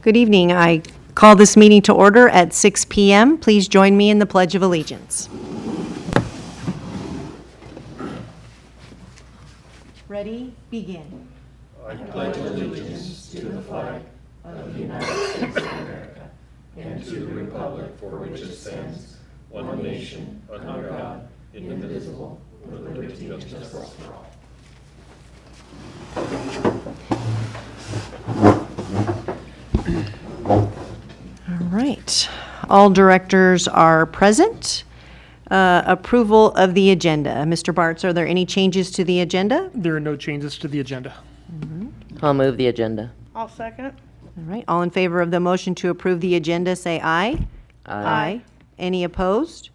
Good evening. I call this meeting to order at 6 p.m. Please join me in the Pledge of Allegiance. Ready? Begin. I pledge allegiance to the flag of the United States of America and to the republic for which it stands, one nation, under God, indivisible, with liberty and justice for all. All right. All directors are present. Approval of the agenda. Mr. Bartz, are there any changes to the agenda? There are no changes to the agenda. I'll move the agenda. I'll second. All right. All in favor of the motion to approve the agenda, say aye. Aye. Any opposed?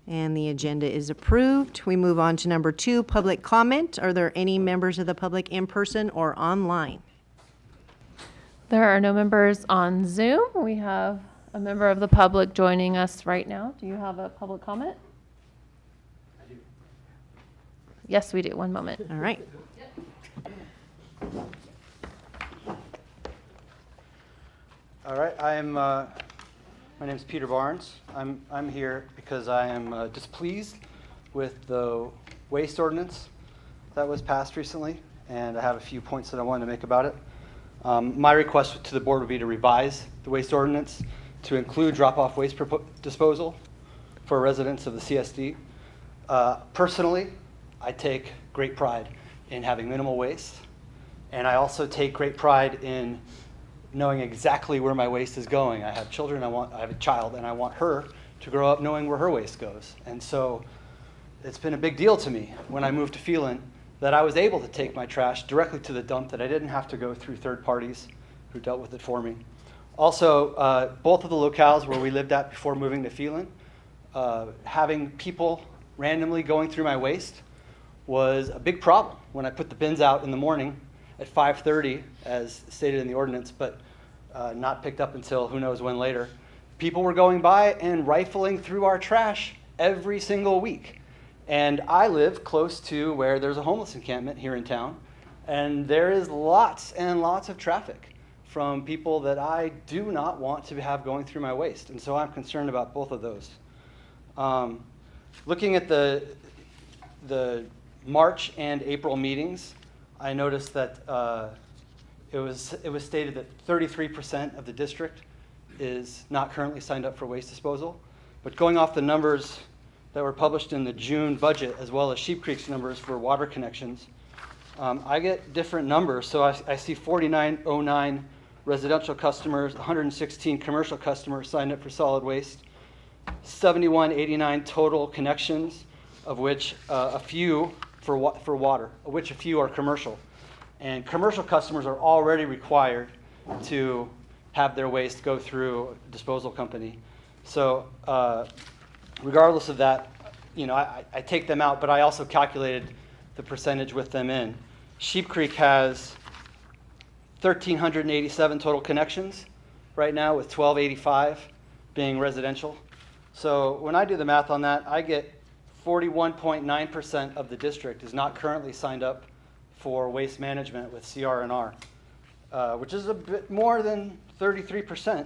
And the agenda is approved. We move on to number 2, public comment. Are there any members of the public in person or online? There are no members on Zoom. We have a member of the public joining us right now. Do you have a public comment? I do. Yes, we do. One moment. All right. All right, my name is Peter Barnes. I'm here because I am displeased with the waste ordinance that was passed recently, and I have a few points that I wanted to make about it. My request to the board would be to revise the waste ordinance to include drop-off waste disposal for residents of the CSD. Personally, I take great pride in having minimal waste, and I also take great pride in knowing exactly where my waste is going. I have children, I have a child, and I want her to grow up knowing where her waste goes. And so it's been a big deal to me when I moved to Phelan that I was able to take my trash directly to the dump, that I didn't have to go through third parties who dealt with it for me. Also, both of the locales where we lived at before moving to Phelan, having people randomly going through my waste was a big problem when I put the bins out in the morning at 5:30, as stated in the ordinance, but not picked up until who knows when later. People were going by and rifling through our trash every single week. And I live close to where there's a homeless encampment here in town, and there is lots and lots of traffic from people that I do not want to have going through my waste. And so I'm concerned about both of those. Looking at the March and April meetings, I noticed that it was stated that 33% of the district is not currently signed up for waste disposal. But going off the numbers that were published in the June budget, as well as Sheep Creek's numbers for water connections, I get different numbers. So I see 4909 residential customers, 116 commercial customers signed up for solid waste, 7189 total connections, of which a few for water, of which a few are commercial. And commercial customers are already required to have their waste go through a disposal company. So regardless of that, I take them out, but I also calculated the percentage with them in. Sheep Creek has 1,387 total connections right now, with 1,285 being residential. So when I do the math on that, I get 41.9% of the district is not currently signed up for waste management with CR&R, which is a bit more than 33%.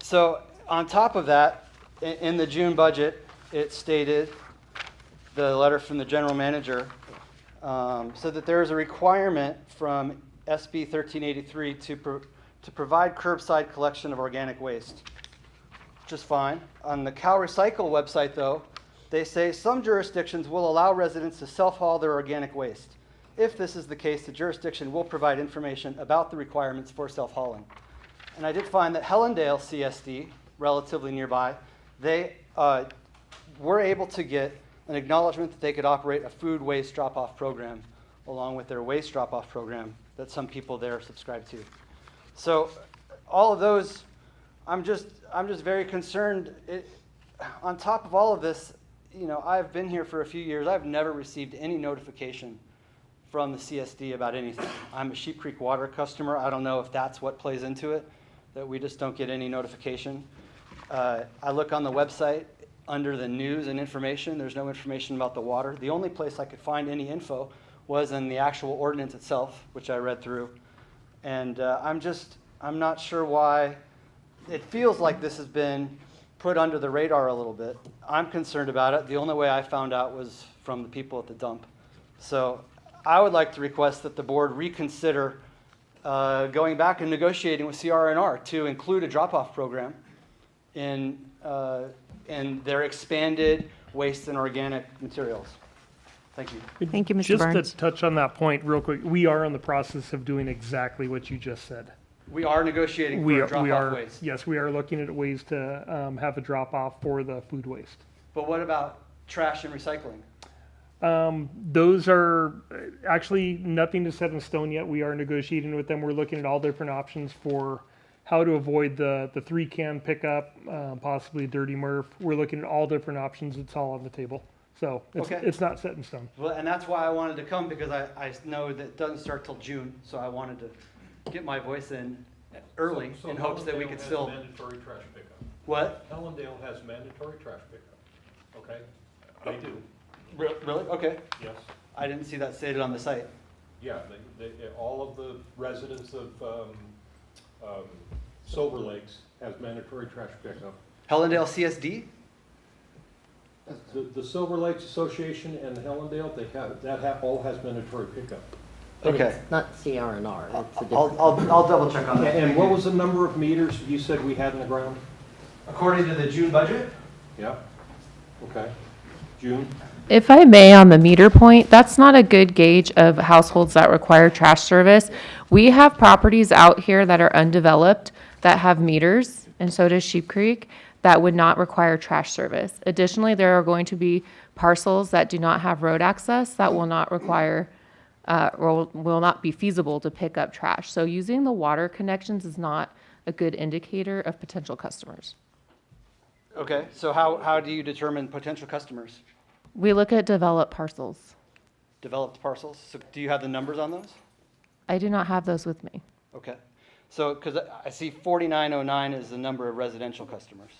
So on top of that, in the June budget, it stated, the letter from the general manager, said that there is a requirement from SB 1383 to provide curbside collection of organic waste, which is fine. On the Cal Recycle website, though, they say some jurisdictions will allow residents to self-haul their organic waste. If this is the case, the jurisdiction will provide information about the requirements for self-hauling. And I did find that Helendale CSD, relatively nearby, they were able to get an acknowledgement that they could operate a food waste drop-off program along with their waste drop-off program that some people there subscribe to. So all of those, I'm just very concerned. On top of all of this, I've been here for a few years. I've never received any notification from the CSD about anything. I'm a Sheep Creek water customer. I don't know if that's what plays into it, that we just don't get any notification. I look on the website under the news and information. There's no information about the water. The only place I could find any info was in the actual ordinance itself, which I read through. And I'm not sure why. It feels like this has been put under the radar a little bit. I'm concerned about it. The only way I found out was from the people at the dump. So I would like to request that the board reconsider going back and negotiating with CR&R to include a drop-off program in their expanded waste and organic materials. Thank you. Thank you, Mr. Barnes. Just to touch on that point real quick, we are in the process of doing exactly what you just said. We are negotiating We for are, a drop-off waste. yes, we are looking at ways to have a drop-off for the food waste. But what about trash and recycling? Those are actually nothing is set in stone yet. We are negotiating with them. We're looking at all different options for how to avoid the 3-can pickup, possibly dirty MRF. We're looking at all different options. It's all on the table. So Okay. it's not set in stone. Well, and that's why I wanted to come, because I know that it doesn't start till June, so I wanted to get my voice in early So in hopes that we Hellendale could has still. mandatory trash pickup. What? Hellendale has mandatory trash pickup, okay? They do, Really? Okay. yes. I didn't see that stated on the site. Yeah, all of the residents of Silver Lakes has mandatory trash pickup. Hellendale CSD? The Silver Lakes Association and Hellendale, all has mandatory pickup. But Okay. it's not CR&R, it's a I'll, different. I'll double check on that. And what was the number of meters you said we had in the ground? According to the June budget? Yeah, okay. June? If I may, on the meter point, that's not a good gauge of households that require trash service. We have properties out here that are undeveloped that have meters, and so does Sheep Creek, that would not require trash service. Additionally, there are going to be parcels that do not have road access that will not require, or will not be feasible to pick up trash. So using the water connections is not a good indicator of potential customers. Okay, so how do you determine potential customers? We look at developed parcels. Developed parcels? So do you have the numbers on those? I do not have those with me. Okay. So, because I see 4909 is the number of residential customers.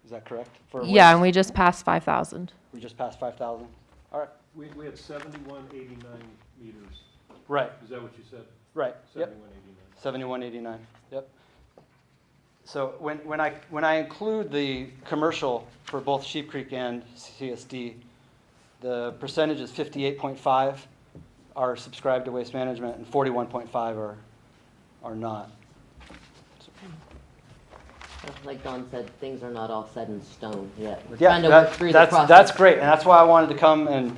Is that correct? For Yeah, waste? and we just passed 5,000. We just passed 5,000? All right. We had 7189 meters. Right, Is that what you said? right. Yep. 7189. 7189. Yep. So when I include the commercial for both Sheep Creek and CSD, the percentage is 58.5 are subscribed to Waste Management and 41.5 are not. Like Don said, things are not all set in stone yet. We're Yeah, trying to work through the process. that's great, and that's why I wanted to come and,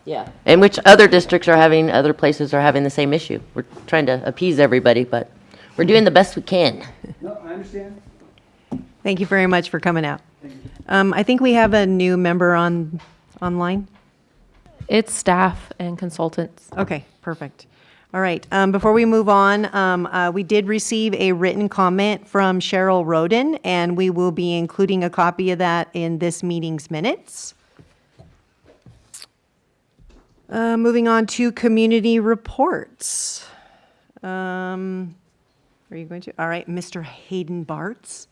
Yeah, and which other districts are having, other places are having the same issue. We're trying to appease everybody, but we're doing the best we can. no, I understand. Thank you very much for coming out. I think we have a new member online. It's staff and consultants. Okay, perfect. All right, before we move on, we did receive a written comment from Cheryl Roden, and we will be including a copy of that in this meeting's minutes. Moving on to community reports. Are you going to? All right, Mr. Hayden Bartz.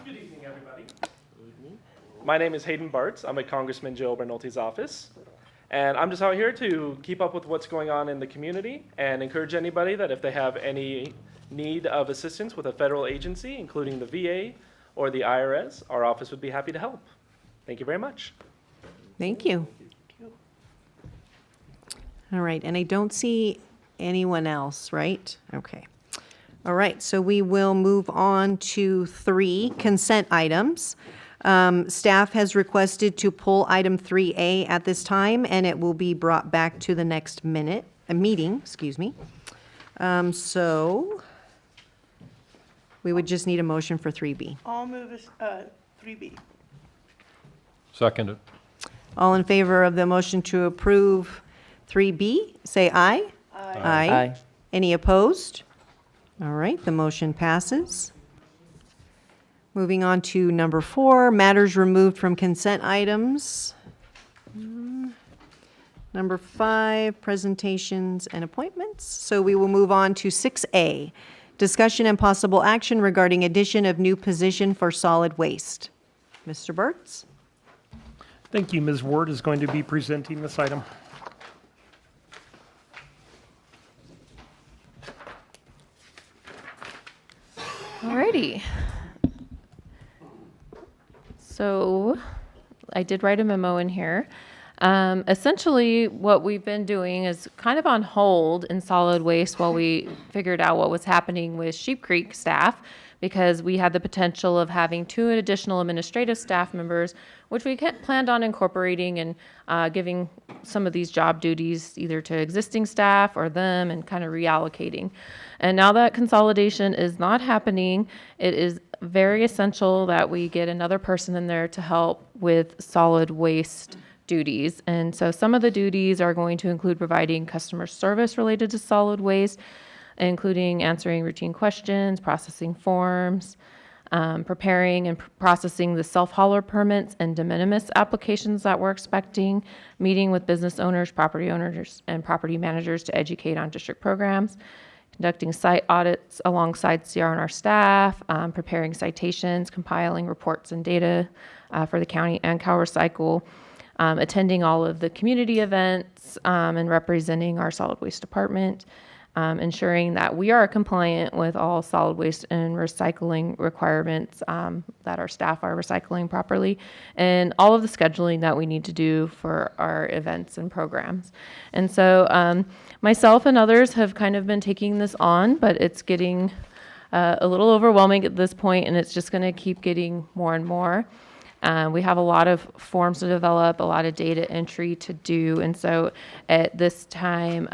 Good evening, everybody. My name is Hayden Bartz. I'm at Congressman Joe Bernolti's office. And I'm just out here to keep up with what's going on in the community and encourage anybody that if they have any need of assistance with a federal agency, including the VA or the IRS, our office would be happy to help. Thank you very much. Thank you. All right, and I don't see anyone else, right? Okay. All right, so we will move on to 3 consent items. Staff has requested to pull item 3A at this time, and it will be brought back to the next meeting, excuse me. So we would just need a motion for 3B. I'll move this, 3B. Seconded. All in favor of the motion to approve 3B, say aye. Aye. Aye. Any opposed? All right, the motion passes. Moving on to number 4, matters removed from consent items. Number 5, presentations and appointments. So we will move on to 6A, discussion and possible action regarding addition of new position for solid waste. Mr. Bartz? Thank you. Ms. Ward is going to be presenting this item. Alrighty. So I did write a memo in here. Essentially, what we've been doing is kind of on hold in solid waste while we figured out what was happening with Sheep Creek staff, because we had the potential of having 2 additional administrative staff members, which we planned on incorporating and giving some of these job duties either to existing staff or them, and kind of reallocating. And now that consolidation is not happening, it is very essential that we get another person in there to help with solid waste duties. And so some of the duties are going to include providing customer service related to solid waste, including answering routine questions, processing forms, preparing and processing the self-hauler permits and de minimis applications that we're expecting, meeting with business owners, and property managers to educate on district programs, conducting site audits alongside CR&R staff, preparing citations, compiling reports and data for the county and Cal Recycle, attending all of the community events, and representing our solid waste department, ensuring that we are compliant with all solid waste and recycling requirements, that our staff are recycling properly, and all of the scheduling that we need to do for our events and programs. And so myself and others have kind of been taking this on, but it's getting a little overwhelming at this point, and it's just going to keep getting more and more. We have a lot of forms to develop, a lot of data entry to do. And so at this time,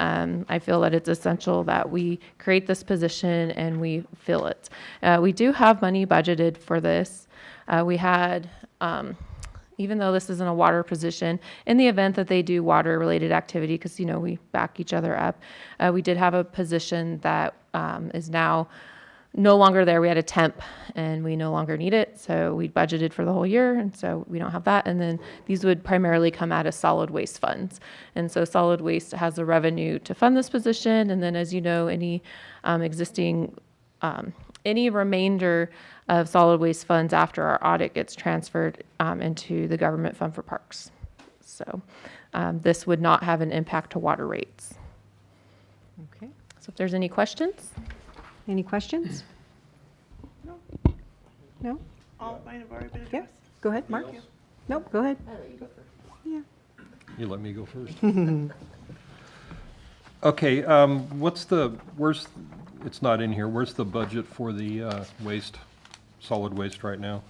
I feel that it's essential that we create this position and we fill it. We do have money budgeted for this. We had, even though this isn't a water position, in the event that they do water-related activity, because, we back each other up, we did have a position that is now no longer there. We had a temp and we no longer need it. So we budgeted for the whole year. And so we don't have that. And then these would primarily come out of solid waste funds. And so solid waste has the revenue to fund this position. And then, as you know, any any remainder of solid waste funds after our audit gets transferred into the government fund for parks. So this would not have an impact to water rates. Okay. So if there's any questions? Any questions? No? All mine have already been Yeah. addressed. Go ahead, Mark. Nope, go ahead. Yeah. You let me go first? Okay, it's not in here, where's the budget for the solid waste right now?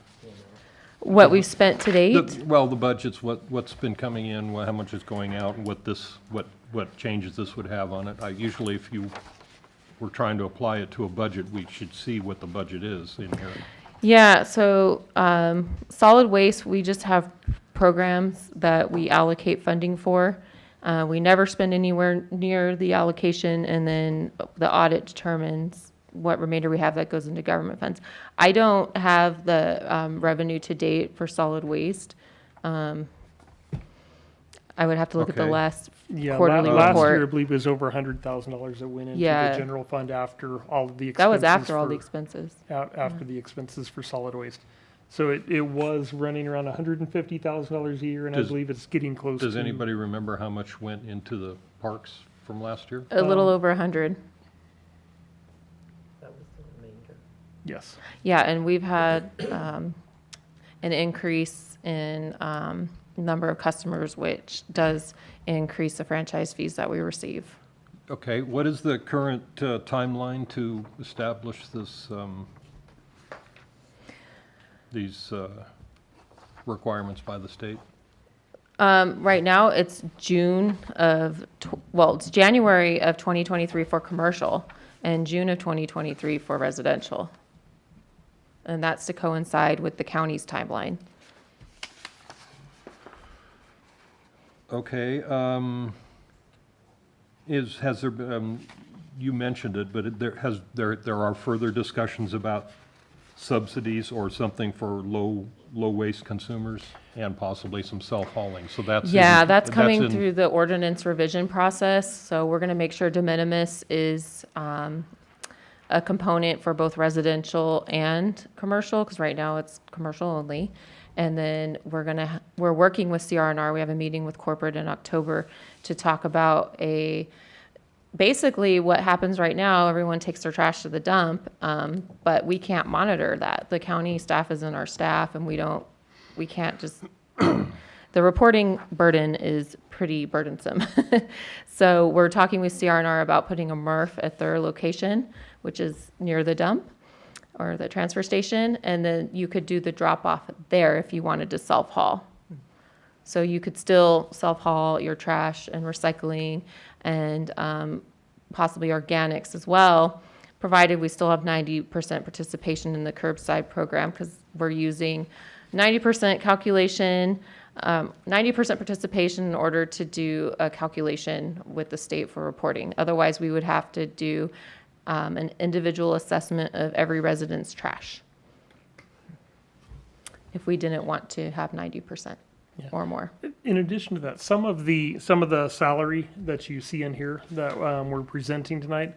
What we've spent to date? Well, the budget's what's been coming in, how much is going out, and what changes this would have on it. Usually if we're trying to apply it to a budget, we should see what the budget is in here. Yeah, so solid waste, we just have programs that we allocate funding for. We never spend anywhere near the allocation, and then the audit determines what remainder we have that goes into government funds. I don't have the revenue to date for solid waste. I would have to look at the Okay. last Yeah, quarterly last year, I report. believe, was over $100,000 that went into Yeah. the general fund after all of the expenses. That was after all the for- expenses. After the expenses for solid waste. So it was running around $150,000 a year, and I Does- believe it's getting close to. Does anybody remember how much went into the parks from last year? A little over 100. Yes. Yeah, and we've had an increase in number of customers, which does increase the franchise fees that we receive. Okay, what is the current timeline to establish these requirements by the state? Right now, it's it's January of 2023 for commercial and June of 2023 for residential. And that's to coincide with the county's timeline. Okay, has there been, you mentioned it, but there are further discussions about subsidies or something for low waste consumers and possibly some self-hauling, so that's. Yeah, that's coming through the ordinance revision process. So we're going to make sure de minimis is a component for both residential and commercial, because right now it's commercial only. And then we're working with CR&R. We have a meeting with corporate in October to talk about basically what happens right now. Everyone takes their trash to the dump, but we can't monitor that. The county staff isn't our staff, and we can't just, the reporting burden is pretty burdensome. So we're talking with CR&R about putting a MRF at their location, which is near the dump or the transfer station, and then you could do the drop-off there if you wanted to self-haul. So you could still self-haul your trash and recycling and possibly organics as well, provided we still have 90% participation in the curbside program, because we're using 90% calculation, 90% participation in order to do a calculation with the state for reporting. Otherwise, we would have to do an individual assessment of every resident's trash if we didn't want to have 90% or more. In addition to that, some of the salary that you see in here that we're presenting tonight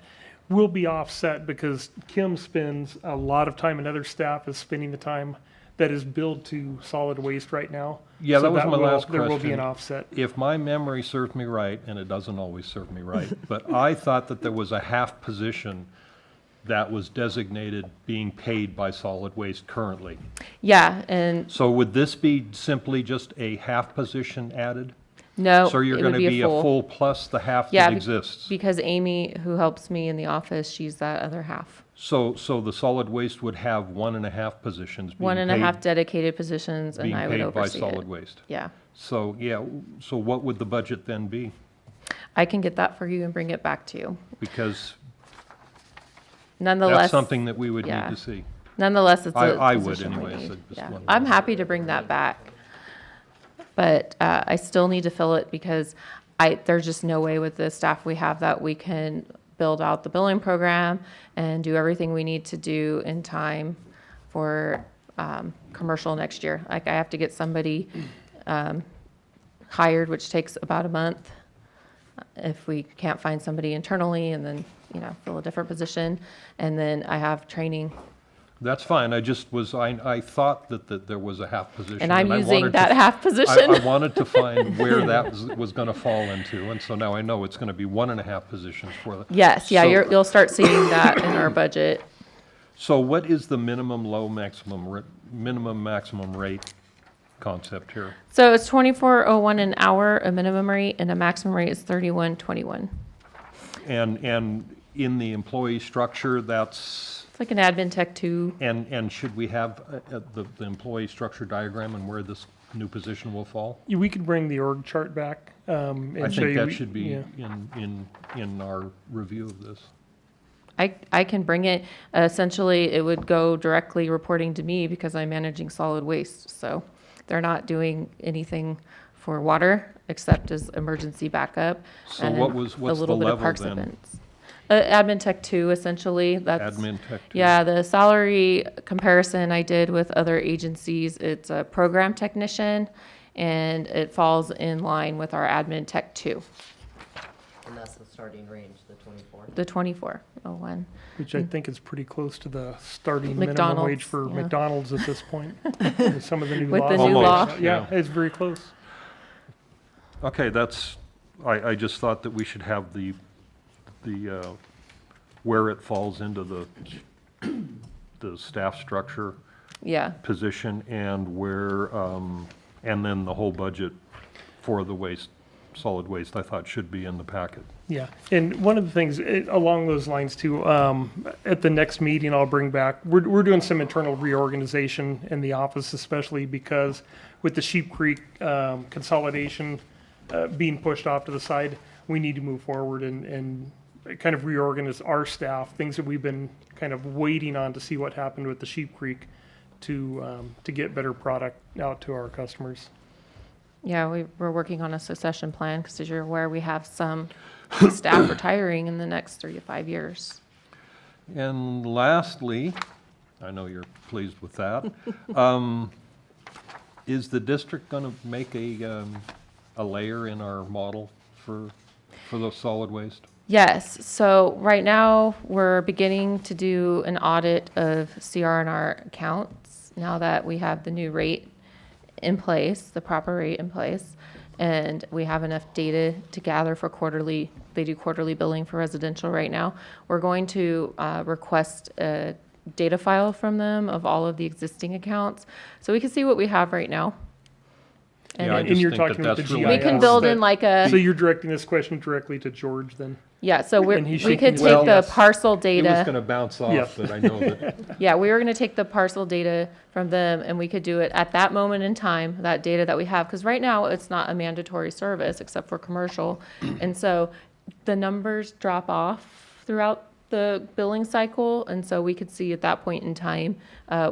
will be offset because Kim spends a lot of time and other staff is spending the time that is billed to solid waste right now. Yeah, So that was my last There will be question. an offset. If my memory serves me right, and it doesn't always serve me right, but I thought that there was a half position that was designated being paid by solid waste currently. Yeah, and So would this be simply just a half position added? no, So you're it going would to be a full. full plus the half Yeah, that exists? because Amy, who helps me in the office, she's that other half. So the solid waste would have 1.5 positions being One and a half paid, dedicated positions, and being I would paid by oversee solid it. waste? Yeah, So, yeah, so what would the budget then be? I can get that for you and bring it back to you. Because Nonetheless, that's something that we would need yeah. to see. Nonetheless, it's a I would position we anyways, need. I just Yeah. wanted I'm to- happy to bring that back, but I still need to fill it because there's just no way with the staff we have that we can build out the billing program and do everything we need to do in time for commercial next year. Like, I have to get somebody hired, which takes about a month. If we can't find somebody internally, and then, fill a different position. And then I have training. That's fine, I just was, I thought that there was a half position. And I'm I using wanted that to- half position. I wanted to find where that was gonna fall into, and so now I know it's gonna be 1.5 positions for the. Yes, yeah, So- you'll start seeing that in our budget. So what is the minimum, minimum, maximum rate concept here? So it's $24.01 an hour, a minimum rate, and a maximum rate is $31.21. And in the employee structure, that's, It's like an admin tech 2. and should we have the employee structure diagram and where this new position will fall? Yeah, we could bring the org chart back and I show think you. that should be yeah. in our review of this. I can bring it. Essentially, it would go directly reporting to me because I'm managing solid waste. So they're not doing anything for water except as emergency backup. So and what's a little the bit of level parks then? events. Admin Tech 2, essentially. That's Admin Tech 2? Yeah, the salary comparison I did with other agencies, it's a program technician, and it falls in line with our Admin Tech 2, And that's the starting range, the 24. the 2401. Which I think is pretty close to the starting minimum wage McDonald's, for yeah. McDonald's at this point. With some of the new With laws. the new law. Almost, Yeah, yeah. it's very close. Okay, I just thought that we should have the where it falls into the staff structure Yeah, position and where, and then the whole budget for the solid waste, I thought should be in the packet. Yeah, and one of the things along those lines too, at the next meeting, I'll bring back, we're doing some internal reorganization in the office, especially because with the Sheep Creek consolidation being pushed off to the side, we need to move forward and kind of reorganize our staff, things that we've been kind of waiting on to see what happened with the Sheep Creek to get better product out to our customers. yeah, we're working on a succession plan because, as you're aware, we have some staff retiring in the next 3 to 5 years. And lastly, I know you're pleased with that, is the district going to make a layer in our model for the solid waste? Yes, so right now, we're beginning to do an audit of CR&R accounts now that we have the new rate in place, the proper rate in place, and we have enough data to gather for quarterly, they do quarterly billing for residential right now. We're going to request a data file from them of all of the existing accounts, so we can see what we have right now. Yeah, I And just you're think that talking about that's the really. we can GIS build that- in like a, So you're directing this question directly to George then? yeah, so And he's we shaking could his take head the yes. parcel It was data. gonna bounce Yeah. off, but I know that, Yeah, we were gonna take the parcel data from them and we could do it at that moment in time, that data that we have, because right now it's not a mandatory service except for commercial. And so the numbers drop off throughout the billing cycle, and so we could see at that point in time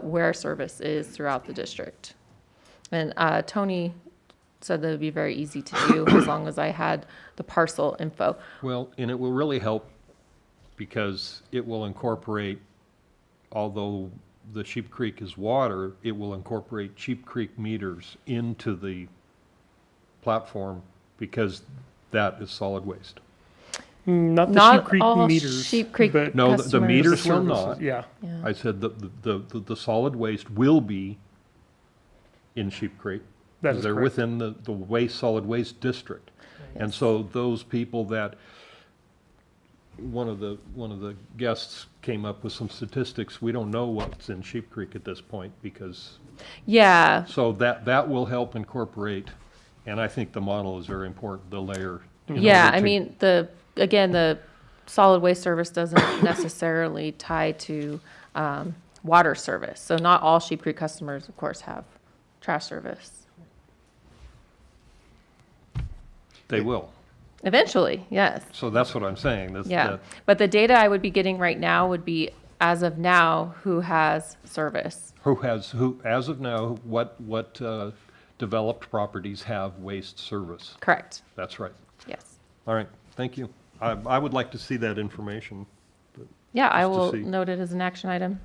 where service is throughout the district. And Tony said that it'd be very easy to do as long as I had the parcel info. well, and it will really help because it will incorporate, although the Sheep Creek is water, it will incorporate Sheep Creek meters into the platform because that is solid waste. Not the Not Sheep Creek all meters. Sheep Creek but No, the customers. meters will services, not. Yeah. Yeah. I said the solid waste will be in Sheep Creek. That 'Cause is they're correct. within the solid waste district. And so those people that, one of the guests came up with some statistics. We don't know what's in Sheep Creek at this point because, Yeah, so that will help incorporate, and I think the model is very important, the layer. in yeah, order I to- mean, the solid waste service doesn't necessarily tie to water service. So not all Sheep Creek customers, of course, have trash service. They will. Eventually, yes. So that's what I'm saying. Yeah. But the data I would be getting right now would be, as of now, who has service. Who, as of now, what developed properties have waste service? Correct. That's right. Yes. All right, thank you. I would like to see that information. Yeah, I Just to will see. note it as an action item.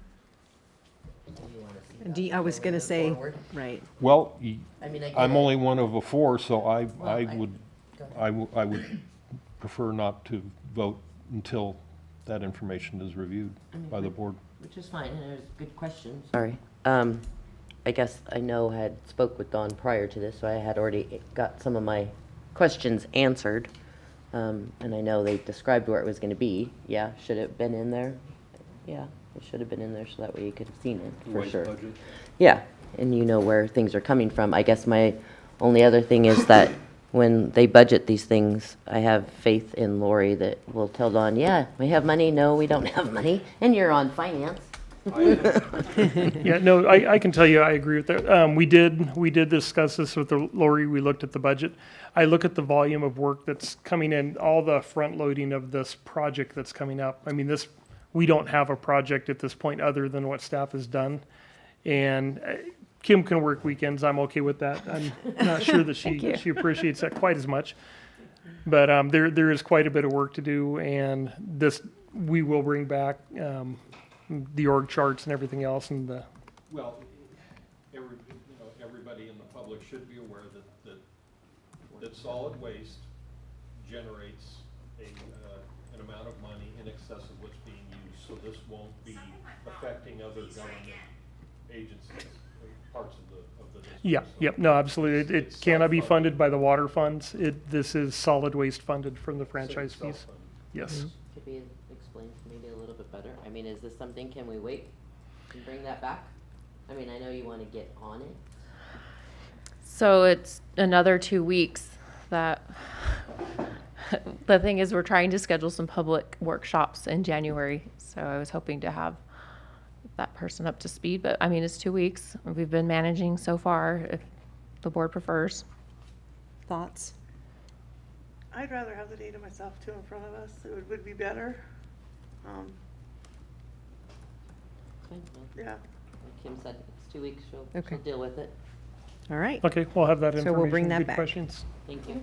I was going to say, right. Well, I mean, I get I'm it. only one of a four, so I I- would, I would prefer not to vote until that information is reviewed by the board. Which is fine, and there's good questions. Sorry. I guess I had spoke with Dawn prior to this, so I had already got some of my questions answered. And I know they described where it was gonna be. Yeah, should it have been in there? Yeah, it should have been in there, so that way you could have seen it, for sure. Yeah, and you know where things are coming from. I guess my only other thing is that when they budget these things, I have faith in Lori that will tell Dawn, yeah, we have money, no, we don't have money, and you're on finance. Yeah, no, I can tell you, I agree with that. We did discuss this with Lori. We looked at the budget. I look at the volume of work that's coming in, all the front loading of this project that's coming up. I mean, we don't have a project at this point other than what staff has done. And Kim can work weekends. I'm okay with that. I'm not sure that she appreciates that quite as much. But there is quite a bit of work to do, and we will bring back the org charts and everything else, and the Well, everybody in the public should be aware that solid waste generates an amount of money in excess of what's being used, so this won't be affecting other government agencies, parts of the district. yeah, So yep, no, absolutely. It it's cannot be self-funded. funded by the water funds. This is solid waste funded from the franchise it's fees. self-funded. Yes. Could be explained maybe a little bit better. I mean, is this something, can we wait and bring that back? I mean, I know you want to get on it. So it's another 2 weeks that, the thing is, we're trying to schedule some public workshops in January. So I was hoping to have that person up to speed, but I mean, it's 2 weeks. We've been managing so far, if the board prefers. Thoughts? I'd rather have the data myself too in front of us. It would be better. Fine, well, Yeah. like Kim said, it's 2 weeks, she'll Okay. deal with it. All right. Okay, we'll have that So information. we'll bring that Good back. questions. Thank you.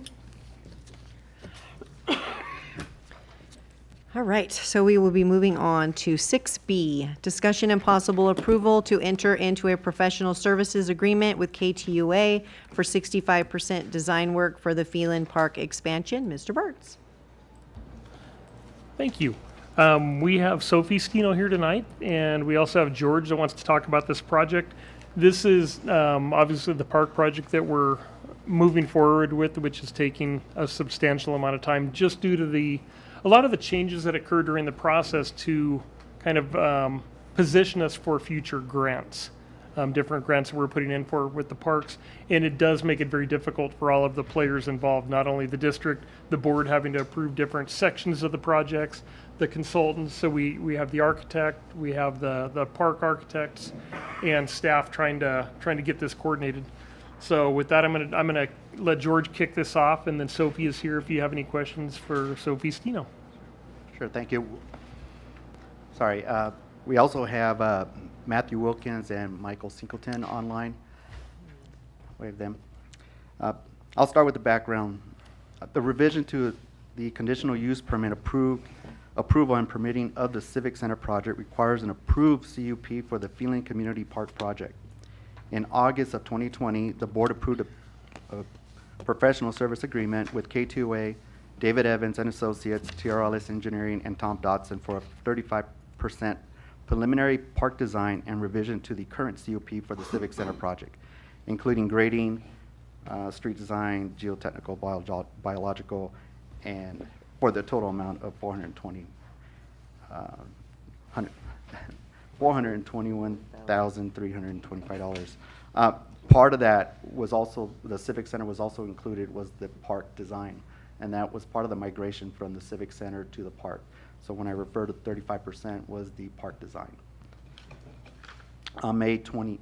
All right, so we will be moving on to 6B, discussion and possible approval to enter into a professional services agreement with KTUA for 65% design work for the Phelan Park expansion. Mr. Burtz. Thank you. We have Sophie Skino here tonight, and we also have George that wants to talk about this project. This is obviously the park project that we're moving forward with, which is taking a substantial amount of time just due to a lot of the changes that occurred during the process to kind of position us for future grants, different grants that we're putting in for with the parks. And it does make it very difficult for all of the players involved, not only the district, the board having to approve different sections of the projects, the consultants. So we have the architect, we have the park architects, and staff trying to get this coordinated. So with that, I'm gonna let George kick this off, and then Sophie is here if you have any questions for Sophie Stino. Sure, thank you. Sorry, we also have Matthew Wilkins and Michael Singleton online. Wave them. I'll start with the background. The revision to the conditional use permit approval and permitting of the Civic Center project requires an approved CUP for the Phelan Community Park project. In August of 2020, the board approved a professional service agreement with Ktua, David Evans and Associates, TRLS Engineering, and Tom Dotson for a 35% preliminary park design and revision to the current CUP for the Civic Center project, including grading, street design, geotechnical, biological, and for the total amount of $421,325. Part of that was also, the Civic Center was also included, was the park design, and that was part of the migration from the Civic Center to the park. So when I refer to 35% was the park design. On May 18th,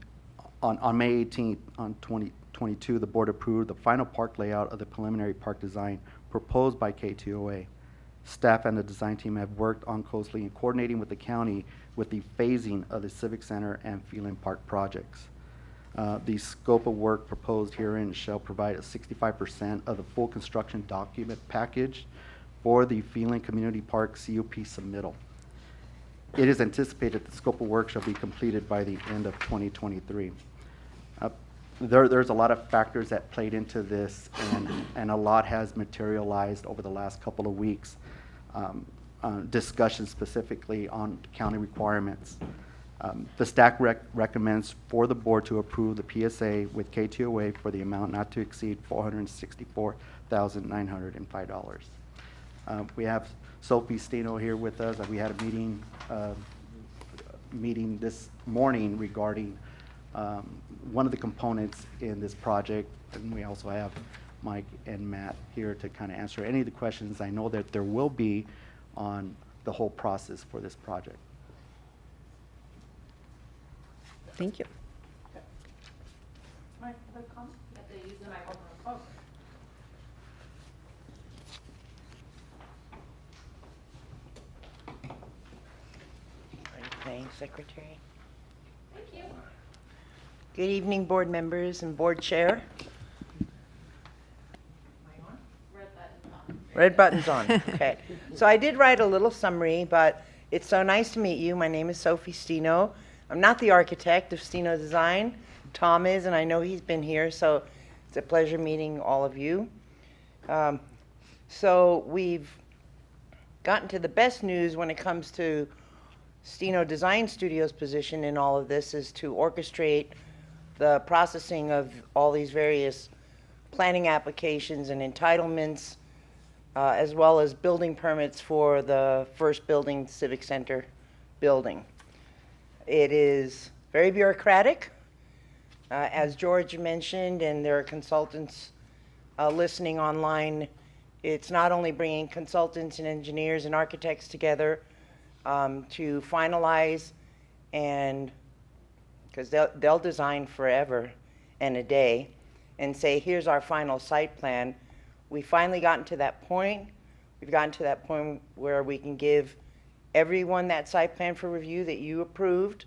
2022, the board approved the final park layout of the preliminary park design proposed by Ktua. Staff and the design team have worked on closely in coordinating with the county with the phasing of the Civic Center and Phelan Park projects. The scope of work proposed herein shall provide a 65% of the full construction document package for the Phelan Community Park CUP submittal. It is anticipated the scope of work shall be completed by the end of 2023. There's a lot of factors that played into this, and a lot has materialized over the last couple of weeks. Discussion specifically on county requirements. The staff recommends for the board to approve the PSA with Ktua for the amount not to exceed $464,905. We have Sophie Stino here with us. We had a meeting this morning regarding one of the components in this project, and we also have Mike and Matt here to kind of answer any of the questions I know that there will be on the whole process for this project. Thank you. Mike, other comment? You have to use the microphone. Are you playing secretary? Thank you. Good evening, board members and board chair. Red button's on, okay. So I did write a little summary, but it's so nice to meet you. My name is Sophie Stino. I'm not the architect of Stino Design. Tom is, and I know he's been here, so it's a pleasure meeting all of you. So we've gotten to the best news when it comes to Stino Design Studio's position in all of this is to orchestrate the processing of all these various planning applications and entitlements, as well as building permits for the first building, Civic Center building. It is very bureaucratic, as George mentioned, and there are consultants listening online. It's not only bringing consultants and engineers and architects together to finalize, and because they'll design forever and a day and say, here's our final site plan. We finally gotten to that point. We've gotten to that point where we can give everyone that site plan for review that you approved,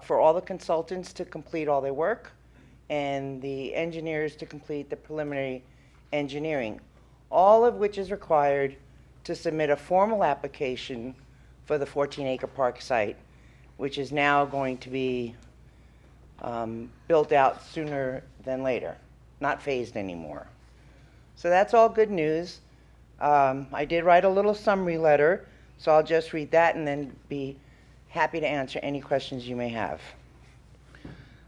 for all the consultants to complete all their work, and the engineers to complete the preliminary engineering, all of which is required to submit a formal application for the 14-acre park site, which is now going to be built out sooner than later, not phased anymore. So that's all good news. I did write a little summary letter, so I'll just read that and then be happy to answer any questions you may have.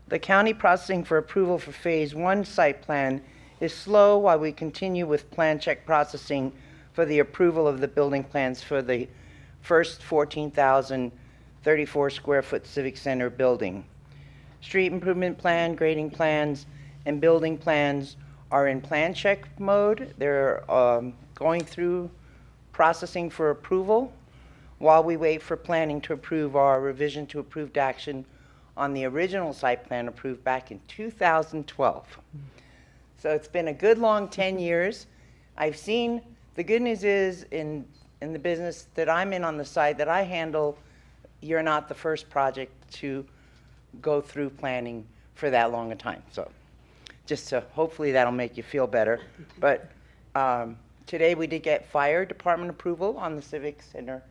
The county processing for approval for Phase 1 site plan is slow while we continue with plan check processing for the approval of the building plans for the first 14,034 square foot Civic Center building. Street improvement plan, grading plans, and building plans are in plan check mode. They're going through processing for approval while we wait for planning to approve our revision to approved action on the original site plan approved back in 2012. So it's been a good long 10 years. I've seen, the good news is in the business that I'm in on the side that I handle, you're not the first project to go through planning for that long a time. So just to, hopefully that'll make you feel better. But today we did get fire department approval on the Civic Center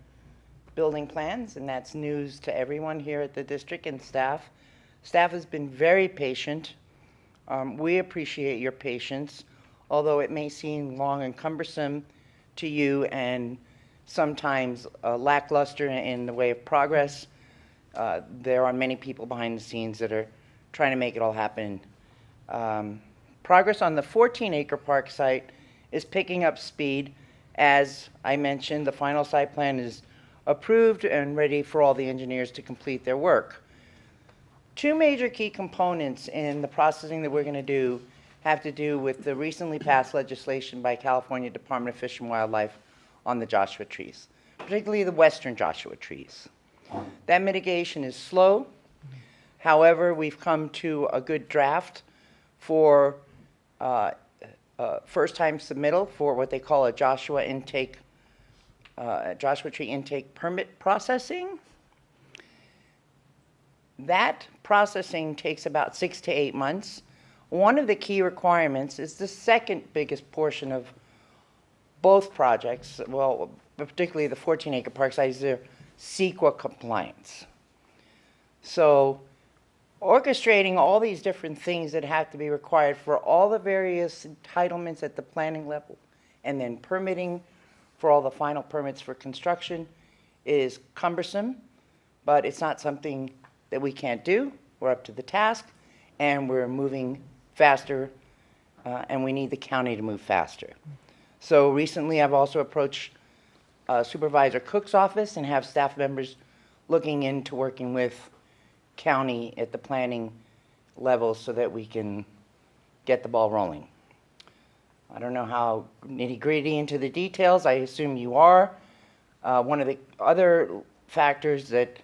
building plans, and that's news to everyone here at the district and staff. Staff has been very patient. We appreciate your patience, although it may seem long and cumbersome to you and sometimes lackluster in the way of progress. There are many people behind the scenes that are trying to make it all happen. Progress on the 14-acre park site is picking up speed. As I mentioned, the final site plan is approved and ready for all the engineers to complete their work. Two major key components in the processing that we're going to do have to do with the recently passed legislation by California Department of Fish and Wildlife on the Joshua trees, particularly the western Joshua trees. That mitigation is slow. However, we've come to a good draft for first-time submittal for what they call a Joshua tree intake permit processing. That processing takes about 6 to 8 months. One of the key requirements is the second biggest portion of both projects, well, particularly the 14-acre park site, is their CEQA compliance. So orchestrating all these different things that have to be required for all the various entitlements at the planning level and then permitting for all the final permits for construction is cumbersome, but it's not something that we can't do. We're up to the task, and we're moving faster, and we need the county to move faster. So recently, I've also approached Supervisor Cook's office and have staff members looking into working with county at the planning level so that we can get the ball rolling. I don't know how nitty-gritty into the details. I assume you are. One of the other factors that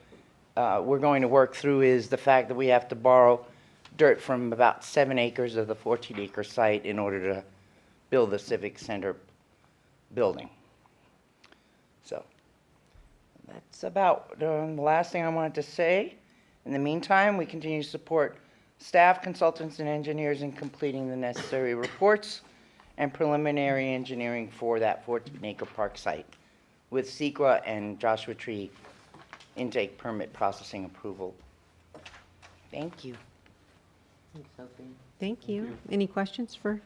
we're going to work through is the fact that we have to borrow dirt from about 7 acres of the 14-acre site in order to build the Civic Center building. So that's about the last thing I wanted to say. In the meantime, we continue to support staff, consultants, and engineers in completing the necessary reports and preliminary engineering for that 14-acre park site with CEQA and Joshua Tree intake permit processing approval. Thank you. Thanks, Sophie. Thank you. Any questions for?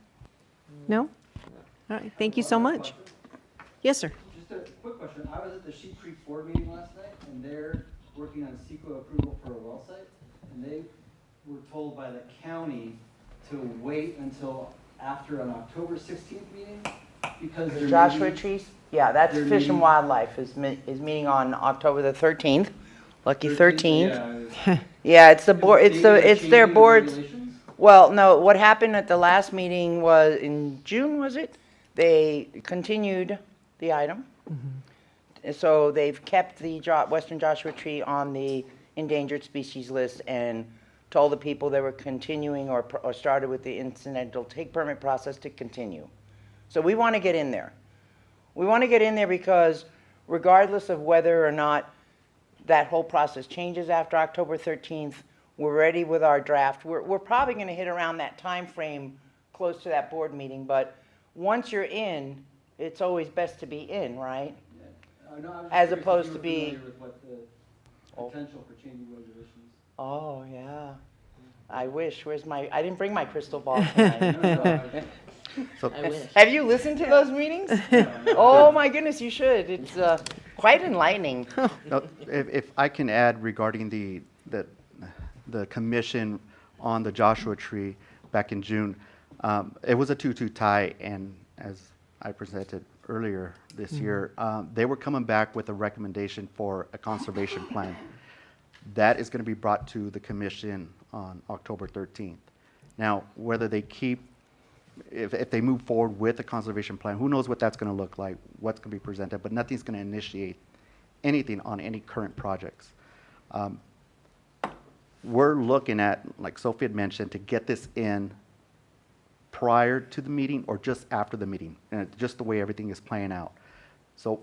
No? All right, thank you so much. Yes, sir. Just a quick question. I was at the Sheep Creek board meeting last night, and they're working on CEQA approval for a well site, and they were told by the county to wait until after an October 16th meeting because The they're Joshua meeting- Trees? Yeah, that's they're Fish and meeting- Wildlife is meeting on October the 13th. Lucky 13th. Yeah, Yeah, it's the board, it's their changing board's. regulations? Well, no, what happened at the last meeting was in June, was it? They continued the item. So they've kept the western Joshua tree on the endangered species list and told the people that were continuing or started with the incidental take permit process to continue. So we want to get in there. We want to get in there because regardless of whether or not that whole process changes after October 13th, we're ready with our draft. We're probably going to hit around that time frame close to that board meeting, but once you're in, it's always best to be in, right? No, I was just As curious if opposed you to were be- familiar with what the potential for changing regulations. Oh, yeah. I wish. I didn't bring my crystal ball tonight. So, I wish. Have you listened to those meetings? Oh, my goodness, you should. It's quite enlightening. no, if I can add regarding the commission on the Joshua Tree back in June. It was a 2-2 tie, and as I presented earlier this year, they were coming back with a recommendation for a conservation plan. That is going to be brought to the commission on October 13th. Now, whether they keep, if they move forward with a conservation plan, who knows what that's going to look like, what's going to be presented, but nothing's going to initiate anything on any current projects. We're looking at, like Sophie had mentioned, to get this in prior to the meeting or just after the meeting, and just the way everything is playing out. So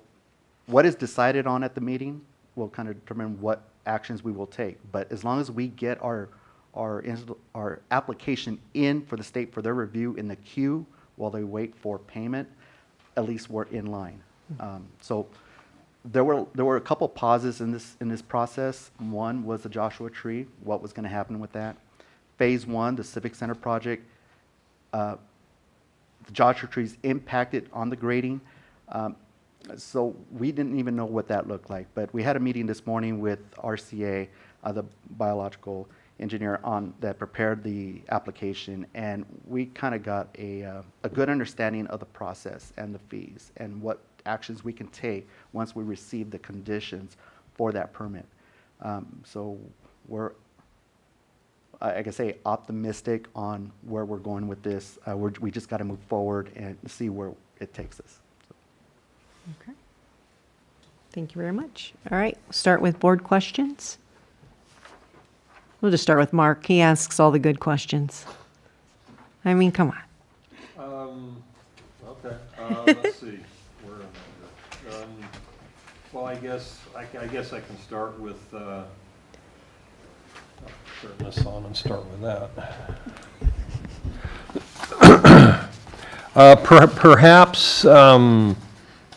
what is decided on at the meeting will kind of determine what actions we will take. But as long as we get our application in for the state for their review in the queue while they wait for payment, at least we're in line. So there were a couple pauses in this process. One was the Joshua Tree, what was going to happen with that. Phase 1, the Civic Center project, the Joshua Tree's impacted on the grading. So we didn't even know what that looked like. But we had a meeting this morning with RCA, the biological engineer that prepared the application, and we kind of got a good understanding of the process and the fees and what actions we can take once we receive the conditions for that permit. So we're, like I say, optimistic on where we're going with this. We just got to move forward and see where it takes us. Okay. Thank you very much. All right, start with board questions. We'll just start with Mark. He asks all the good questions. I mean, come on. Okay, let's see, where am I here? Well, I guess I can start with, I'll turn this on and start with that. Perhaps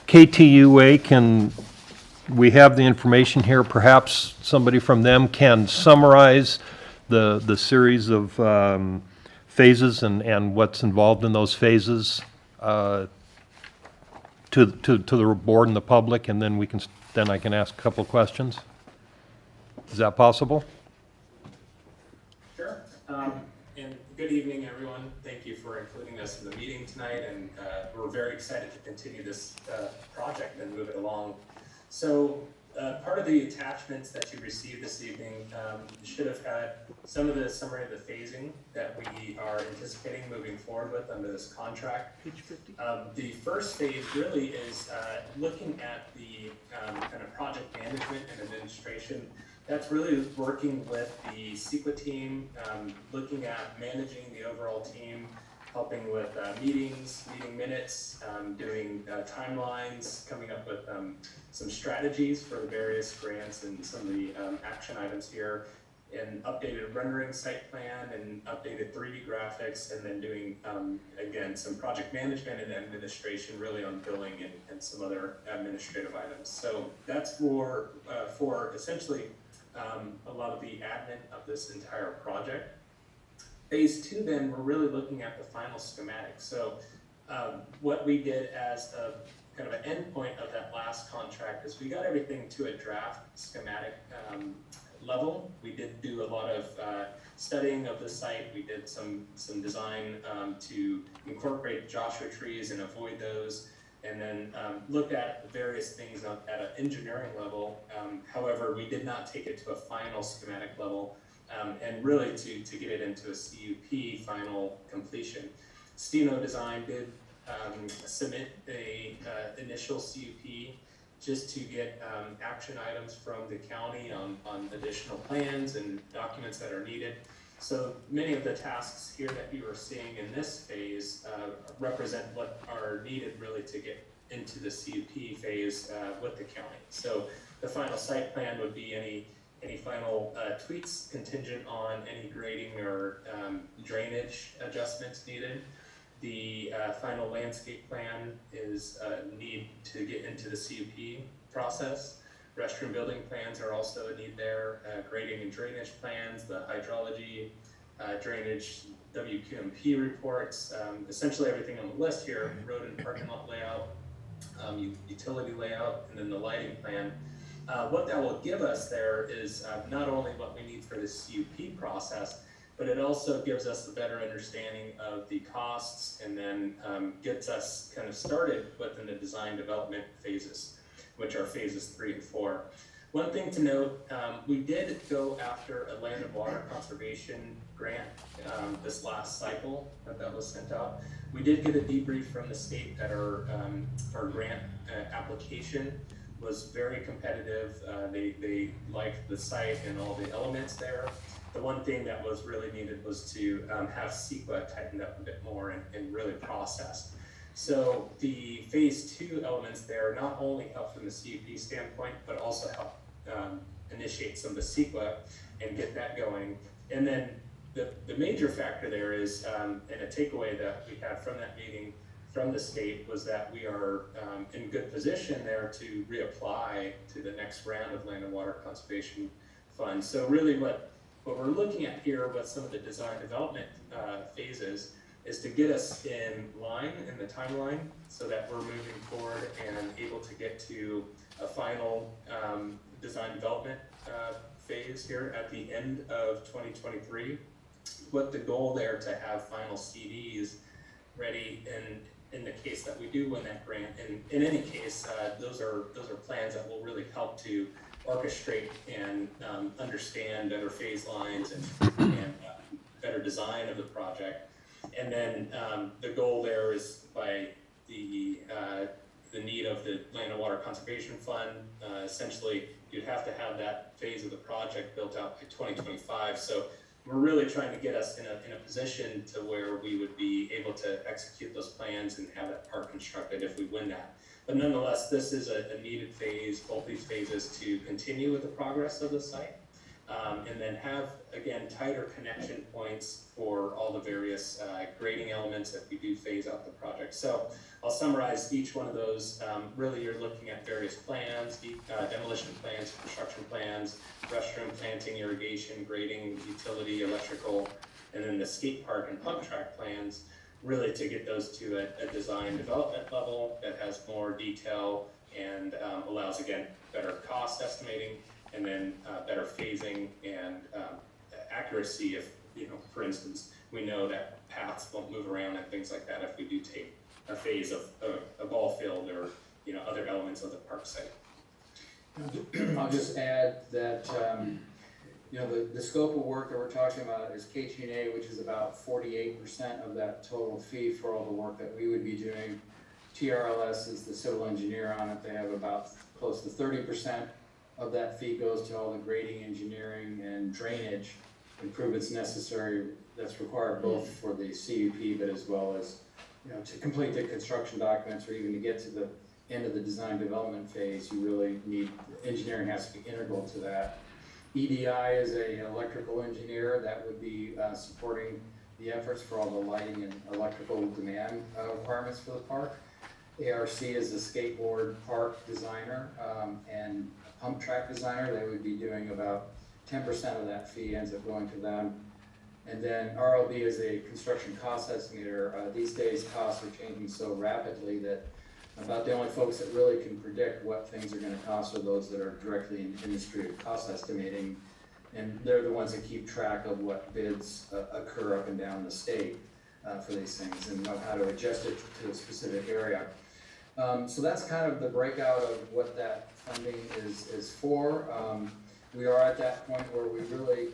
KTUA we have the information here, perhaps somebody from them can summarize the series of phases and what's involved in those phases to the board and the public, and then I can ask a couple of questions. Is that possible? Sure. And good evening, everyone. Thank you for including us in the meeting tonight, and we're very excited to continue this project and move it along. So part of the attachments that you received this evening should have had some of the summary of the phasing that we are anticipating moving forward with under this contract. Page 50. The first phase really is looking at the kind of project management and administration. That's really working with the CEQA team, looking at managing the overall team, helping with meetings, meeting minutes, doing timelines, coming up with some strategies for the various grants and some of the action items here, and updated rendering site plan and updated 3D graphics, and then doing, again, some project management and administration really on billing and some other administrative items. So that's for essentially a lot of the admin of this entire project. Phase 2, then, we're really looking at the final schematic. So what we did as a kind of an endpoint of that last contract is we got everything to a draft schematic level. We did do a lot of studying of the site. We did some design to incorporate Joshua trees and avoid those, and then looked at various things at an engineering level. However, we did not take it to a final schematic level. And really to get it into a CUP final completion. Steno Design did submit a initial CUP just to get action items from the county on additional plans and documents that are needed. So many of the tasks here that you are seeing in this phase represent what are needed really to get into the CUP phase with the county. So the final site plan would be any final tweaks contingent on any grading or drainage adjustments needed. The final landscape plan is need to get into the CUP process. Restroom building plans are also a need there. Grading and drainage plans, the hydrology, drainage, WQMP reports, essentially everything on the list here, road and parking lot layout, utility layout, and then the lighting plan. What that will give us there is not only what we need for the CUP process, but it also gives us a better understanding of the costs, and then gets us kind of started within the design development phases, which are phases 3 and 4. One thing to note, we did go after a land and water conservation grant this last cycle that was sent out. We did get a debrief from the state that our grant application was very competitive. They liked the site and all the elements there. The one thing that was really needed was to have CEQA tightened up a bit more and really processed. So the phase 2 elements there not only help from the CUP standpoint, but also help initiate some of the CEQA and get that going. And then the major factor there is, and a takeaway that we had from that meeting from the state, was that we are in good position there to reapply to the next round of land and water conservation funds. So really what we're looking at here with some of the design development phases is to get us in line in the timeline so that we're moving forward and able to get to a final design development phase here at the end of 2023, with the goal there to have final CDs ready in the case that we do win that grant. And in any case, those are plans that will really help to orchestrate and understand better phase lines and better design of the project. And then the goal there is by the need of the Land and Water Conservation Fund, essentially you'd have to have that phase of the project built out by 2025. So we're really trying to get us in a position to where we would be able to execute those plans and have that park constructed if we win that. But nonetheless, this is a needed phase, both these phases, to continue with the progress of the site, and then have, again, tighter connection points for all the various grading elements that we do phase out the project. So I'll summarize each one of those. Really, you're looking at various plans, demolition plans, construction plans, restroom, planting, irrigation, grading, utility, electrical, and then the skate park and pump track plans, really to get those to a design development level that has more detail and allows, again, better cost estimating, and then better phasing and accuracy. If, for instance, we know that paths won't move around and things like that if we do take a phase of a ball field or other elements of the park site. I'll just add that the scope of work that we're talking about is KTNA, which is about 48% of that total fee for all the work that we would be doing. TRLS is the civil engineer on it. They have about close to 30% of that fee goes to all the grading, engineering, and drainage improvements necessary that's required both for the CUP, but as well as to complete the construction documents, or even to get to the end of the design development phase. You really need, engineering has to be integral to that. EDI is an electrical engineer that would be supporting the efforts for all the lighting and electrical demand requirements for the park. ARC is a skateboard park designer and a pump track designer. They would be doing about 10% of that fee ends up going to them. And then RLB is a construction cost estimator. These days costs are changing so rapidly that about the only folks that really can predict what things are going to cost are those that are directly in the industry of cost estimating, and they're the ones that keep track of what bids occur up and down the state for these things and know how to adjust it to a specific area. So that's kind of the breakout of what that funding is for. We are at that point where we really,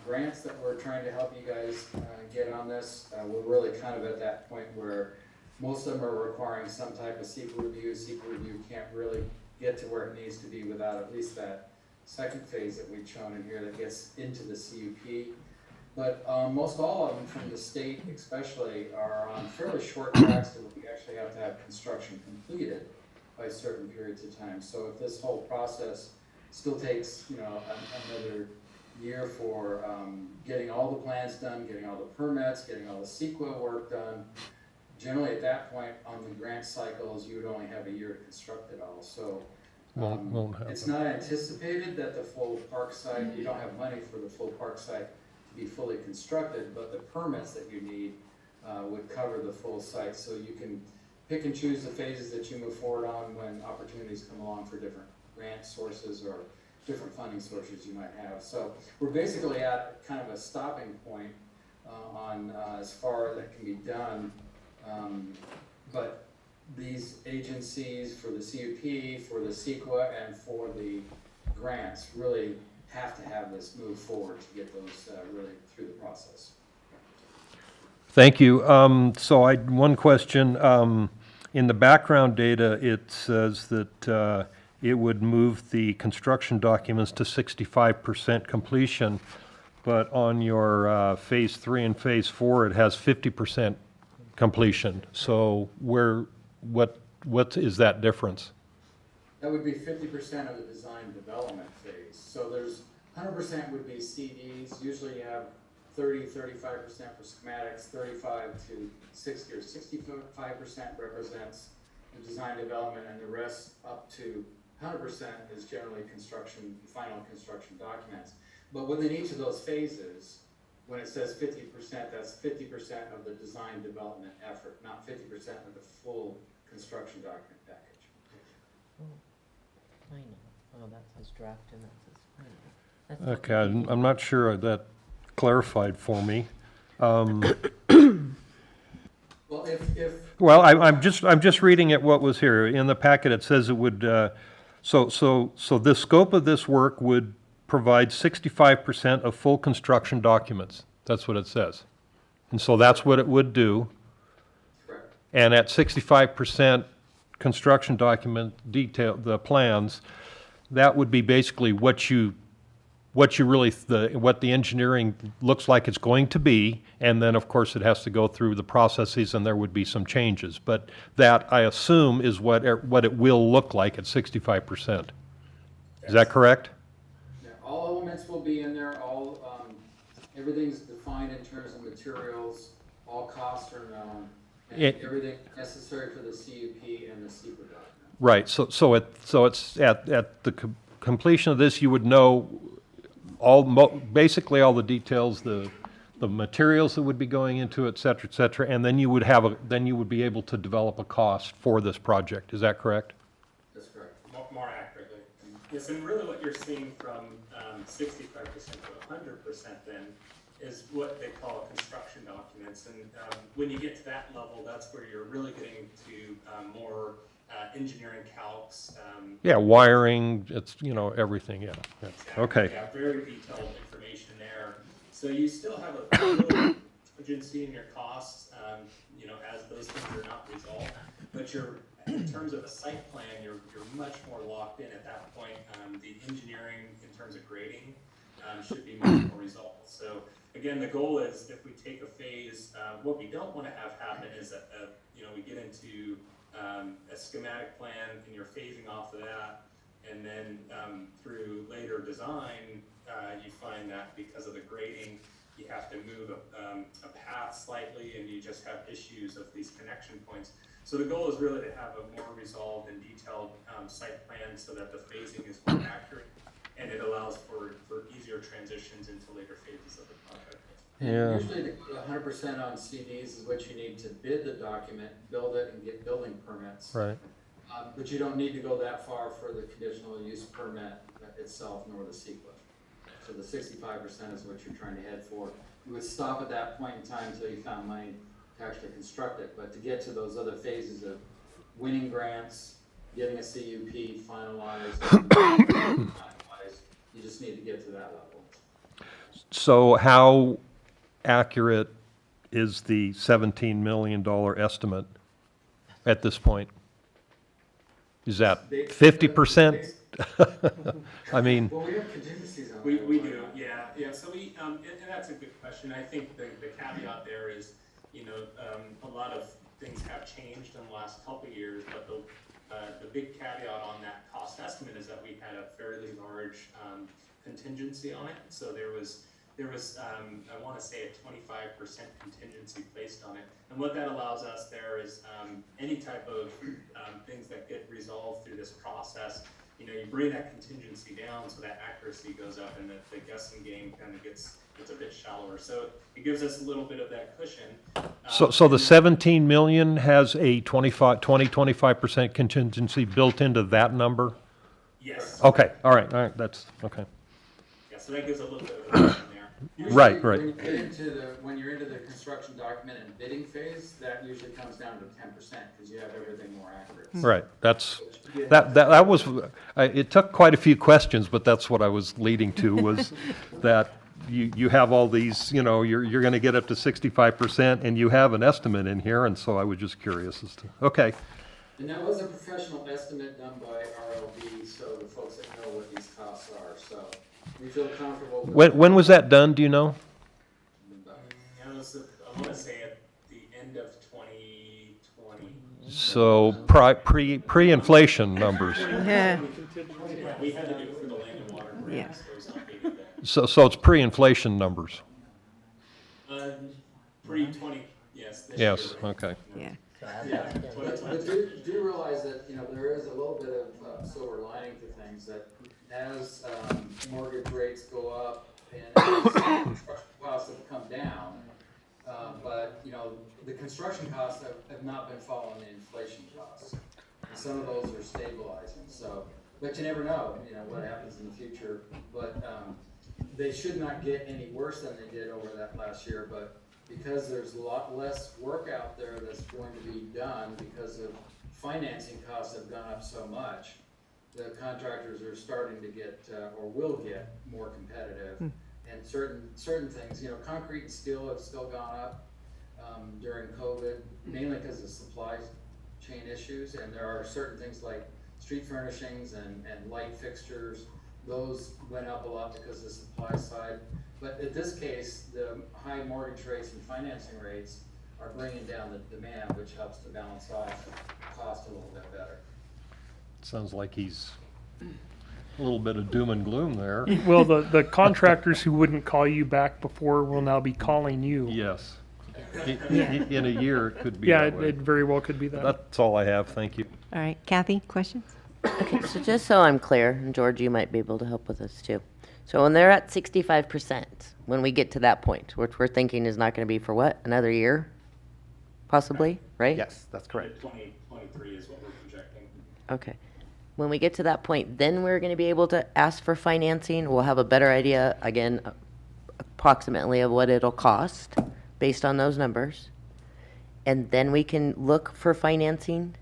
grants that we're trying to help you guys get on this, we're really kind of at that point where most of them are requiring some type of CEQA review. CEQA review can't really get to where it needs to be without at least that second phase that we've shown in here that gets into the CUP. But most all of them from the state especially are on fairly short tracks to we actually have to have construction completed by certain periods of time. So if this whole process still takes another year for getting all the plans done, getting all the permits, getting all the CEQA work done, generally at that point on the grant cycles, you would only have a year to construct it all. So Won't happen. it's not anticipated that the full park site, you don't have money for the full park site to be fully constructed, but the permits that you need would cover the full site. So you can pick and choose the phases that you move forward on when opportunities come along for different grant sources or different funding sources you might have. So we're basically at kind of a stopping point on as far as that can be done. But these agencies for the CUP, for the CEQA, and for the grants really have to have this move forward to get those really through the process. Thank you. So one question. In the background data, it says that it would move the construction documents to 65% completion, but on your phase 3 and phase 4, it has 50% completion. So what is that difference? That would be 50% of the design development phase. So there's 100% would be CDs. Usually you have 35% for schematics, 35 to 60 or 65% represents the design development, and the rest up to 100% is generally final construction documents. But within each of those phases, when it says 50%, that's 50% of the design development effort, not 50% of the full construction document package. Final. Oh, that says draft and that says final. That's Okay, I'm not sure that clarified for me. Well, if Well, I'm just reading at what was here. In the packet, it says it would, so the scope of this work would provide 65% of full construction documents. That's what it says. And so that's what it would do. correct. And at 65% construction document detail, the plans, that would be basically what the engineering looks like it's going to be, and then of course it has to go through the processes and there would be some changes. But that, I assume, is what it will look like at 65%. Is that correct? Yeah, all elements will be in there, everything's defined in terms of materials, all costs are known, and everything necessary for the CUP and the CEQA document. Right, so it's at the completion of this, you would know basically all the details, the materials that would be going into it, et cetera, and then you would be able to develop a cost for this project. Is that correct? That's correct. More accurately. Yes, and really what you're seeing from 65% to 100% then is what they call construction documents. And when you get to that level, that's where you're really getting to more engineering calcs. Yeah, wiring, it's, everything, yeah. Exactly, Okay. yeah, very detailed information there. So you still have a little urgency in your costs, as those things are not resolved. But in terms of a site plan, you're much more locked in at that point. The engineering in terms of grading should be much more resolved. So again, the goal is if we take a phase, what we don't want to have happen is that we get into a schematic plan and you're phasing off of that, and then through later design, you find that because of the grading, you have to move a path slightly, and you just have issues of these connection points. So the goal is really to have a more resolved and detailed site plan so that the phasing is more accurate, and it allows for easier transitions into later phases of the project. Yeah. Usually the 100% on CDs is what you need to bid the document, build it, and get building permits. Right. But you don't need to go that far for the conditional use permit itself, nor the CEQA. So the 65% is what you're trying to head for. You would stop at that point in time until you found money to actually construct it. But to get to those other phases of winning grants, getting a CUP finalized, you just need to get to that level. So how accurate is the $17 million estimate at this point? Is that 50%? I mean, Well, we have contingencies on We that. do, yeah. So and that's a good question. I think the caveat there is, a lot of things have changed in the last couple of years, but the big caveat on that cost estimate is that we had a fairly large contingency on it. So there was I want to say a 25% contingency placed on it. And what that allows us there is any type of things that get resolved through this process, you bring that contingency down so that accuracy goes up, and the guessing game kind of gets a bit shallower. So it gives us a little bit of that cushion. so the 17 million has a 25% contingency built into that number? Yes. Okay, all right, that's, okay. Yeah, so that gives a little bit of a question there. Usually, Right. When you're into the construction document and bidding phase, that usually comes down to 10% because you have everything more accurate. Right, that was, it took quite a few questions, but that's what I was leading to, was that you have all these, you're gonna get up to 65%, and you have an estimate in here, and so I was just curious as to, okay. And that was a professional estimate done by RLB, so the folks that know what these costs are, so we feel comfortable with. When was that done, do you know? I want to say at the end of 2020. So, pre-inflation numbers. Yeah. We had to do it for the land and water grants, so it was updated then. So it's pre-inflation numbers? Pre-20, yes. this Yes, year. okay. Yeah. Yeah, but do realize that, there is a little bit of silver lining to things, that as mortgage rates go up and as construction costs have come down, but, the construction costs have not been following the inflation costs. And some of those are stabilizing, so, but you never know, what happens in the future. But they should not get any worse than they did over that last year, but because there's a lot less work out there that's going to be done because of financing costs have gone up so much, the contractors are starting to get, or will get, more competitive. And certain things, concrete and steel have still gone up during COVID, mainly because of supply chain issues. And there are certain things like street furnishings and light fixtures. Those went up a lot because of the supply side. But in this case, the high mortgage rates and financing rates are bringing down the demand, which helps to balance off cost a little bit better. Sounds like he's a little bit of doom and gloom there. Well, the contractors who wouldn't call you back before will now be calling you. Yes. In a year, it could be Yeah, that way. it very well could be that. That's all I have, thank you. All right, Kathy, questions? Okay, so just so I'm clear, and George, you might be able to help with this too. So when they're at 65%, when we get to that point, which we're thinking is not going to be for what, another year? Possibly, right? Yes, that's correct. 2023 is what we're projecting. Okay. When we get to that point, then we're going to be able to ask for financing. We'll have a better idea, again, approximately of what it'll cost based on those numbers. And then we can look for financing.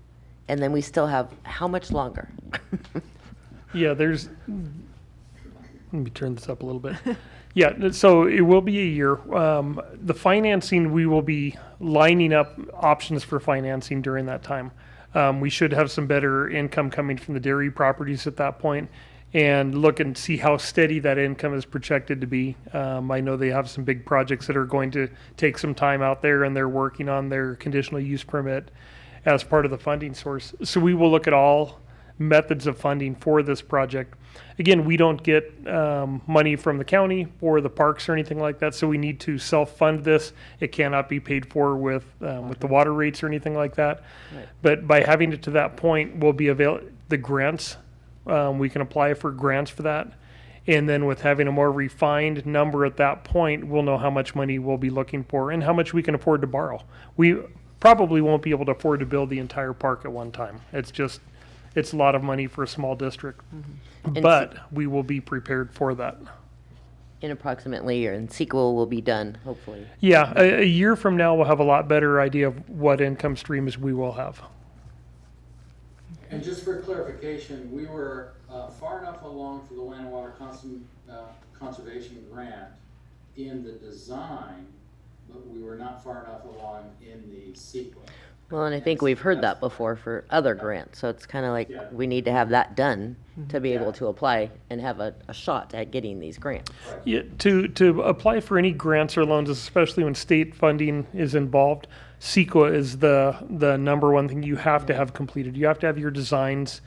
And then we still have how much longer? Yeah, let me turn this up a little bit. Yeah, so it will be a year. The financing, we will be lining up options for financing during that time. We should have some better income coming from the dairy properties at that point, and look and see how steady that income is projected to be. I know they have some big projects that are going to take some time out there, and they're working on their conditional use permit as part of the funding source. So we will look at all methods of funding for this project. Again, we don't get money from the county or the parks or anything like that, so we need to self-fund this. It cannot be paid for with the water rates or anything like that. Right. But by having it to that point, we'll be the grants. We can apply for grants for that. And then with having a more refined number at that point, we'll know how much money we'll be looking for and how much we can afford to borrow. We probably won't be able to afford to build the entire park at one time. It's a lot of money for a small district. And But we will be prepared for that. In approximately a year, and sequel will be done, hopefully. Yeah, a year from now, we'll have a lot better idea of what income streams we will have. And just for clarification, we were far enough along for the land and water conservation grant in the design, but we were not far enough along in the sequel. Well, and I think we've heard that before for other grants, so it's kind of like we need to have that done to be able to apply and have a shot at getting these grants. Yeah, to apply for any grants or loans, especially when state funding is involved, CEQA is the number one thing you have to have completed. You have to have your designs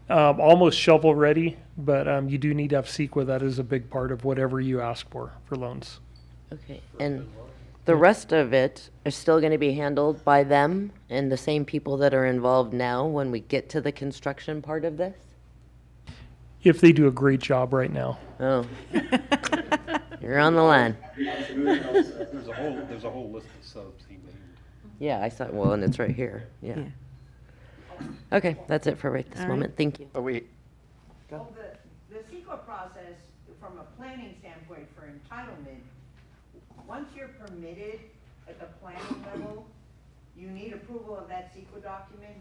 almost shovel ready, but you do need to have CEQA. That is a big part of whatever you ask for loans. Okay, and the rest of it is still going to be handled by them and the same people that are involved now when we get to the construction part of this? If they do a great job right now. Oh. You're on the line. There's a whole list of subs he named. Yeah, I saw, well, and it's right here, yeah. Okay, that's it for right this All right. moment, thank you. But Well, the CEQA process, from a planning standpoint for entitlement, once you're permitted at the planning level, you need approval of that CEQA document.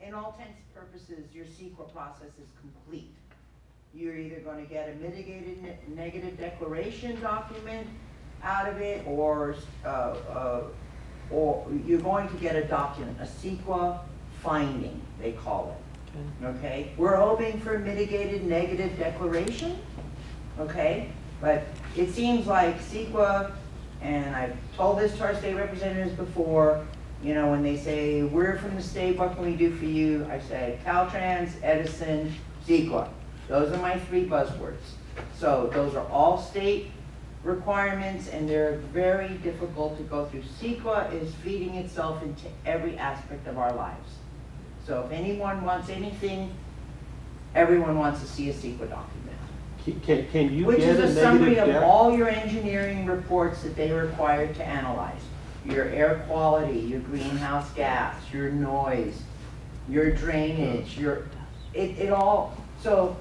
In all intents and purposes, your CEQA process is complete. You're either gonna get a mitigated negative declaration document out of it, or you're going to get a document, a CEQA finding, they call it. Okay? We're hoping for a mitigated negative declaration, okay? But it seems like CEQA, and I've told this to our state representatives before, you know, when they say, we're from the state, what can we do for you? I say, Caltrans, Edison, CEQA. Those are my three buzzwords. So those are all state requirements, and they're very difficult to go through. CEQA is feeding itself into every aspect of our lives. So if anyone wants anything, everyone wants to see a CEQA document. Can you Which get is a a summary negative of deck? all your engineering reports that they are required to analyze. Your air quality, your greenhouse gas, your noise, your drainage, it all, so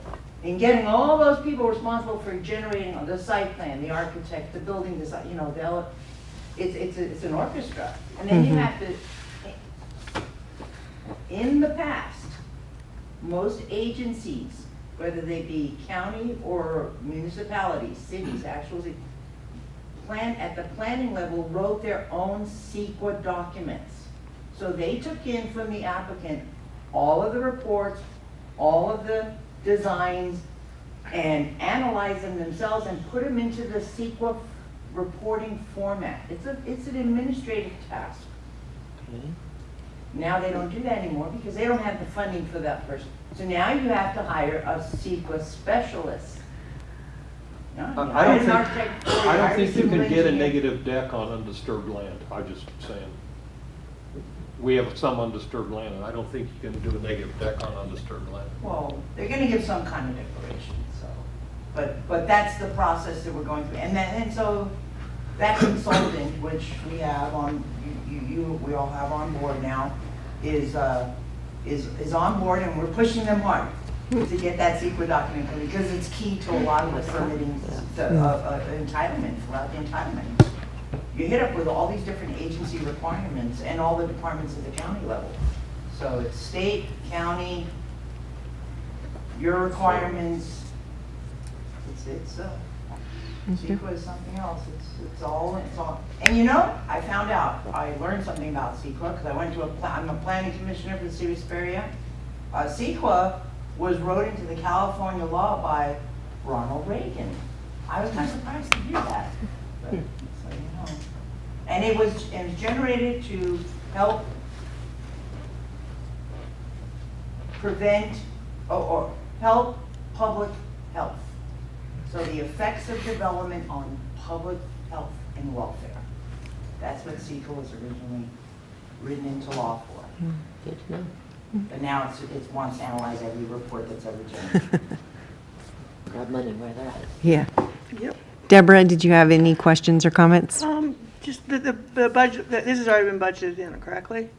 in getting all those people responsible for generating the site plan, the architect, the building design, you know, it's an orchestra. And then you have to, in the past, most agencies, whether they be county or municipalities, cities, actually, at the planning level, wrote their own CEQA documents. So they took in from the applicant all of the reports, all of the designs, and analyzed them themselves and put them into the CEQA reporting format. It's an administrative task. Now they don't do that anymore because they don't have the funding for that person. So now you have to hire a CEQA specialist. I don't think you can get a negative deck on undisturbed land. I'm just saying. We have some undisturbed land, and I don't think you can do a negative deck on undisturbed land. Well, they're gonna give some kind of declaration, so, but that's the process that we're going through. And so that consultant, which we have on, we all have on board now, is on board, and we're pushing them hard to get that CEQA document, because it's key to a lot of the submitting entitlement, throughout the entitlement. You hit up with all these different agency requirements and all the departments at the county level. So it's state, county, your requirements, CEQA is something else. It's all, and you know, I found out, I learned something about CEQA, because I went to I'm a planning commissioner for the city of Hesperia. CEQA was wrote into the California law by Ronald Reagan. I was kind of surprised to hear that, but so you know. And it was generated to help prevent or help public health. So the effects of development on public health and welfare. That's what CEQA was originally written into law for. Good to know. But now it wants to analyze every report that's ever generated. Grab money where they're at. Yeah. Yep. Deborah, did you have any questions or comments? Just the budget, this has already been budgeted in, correctly?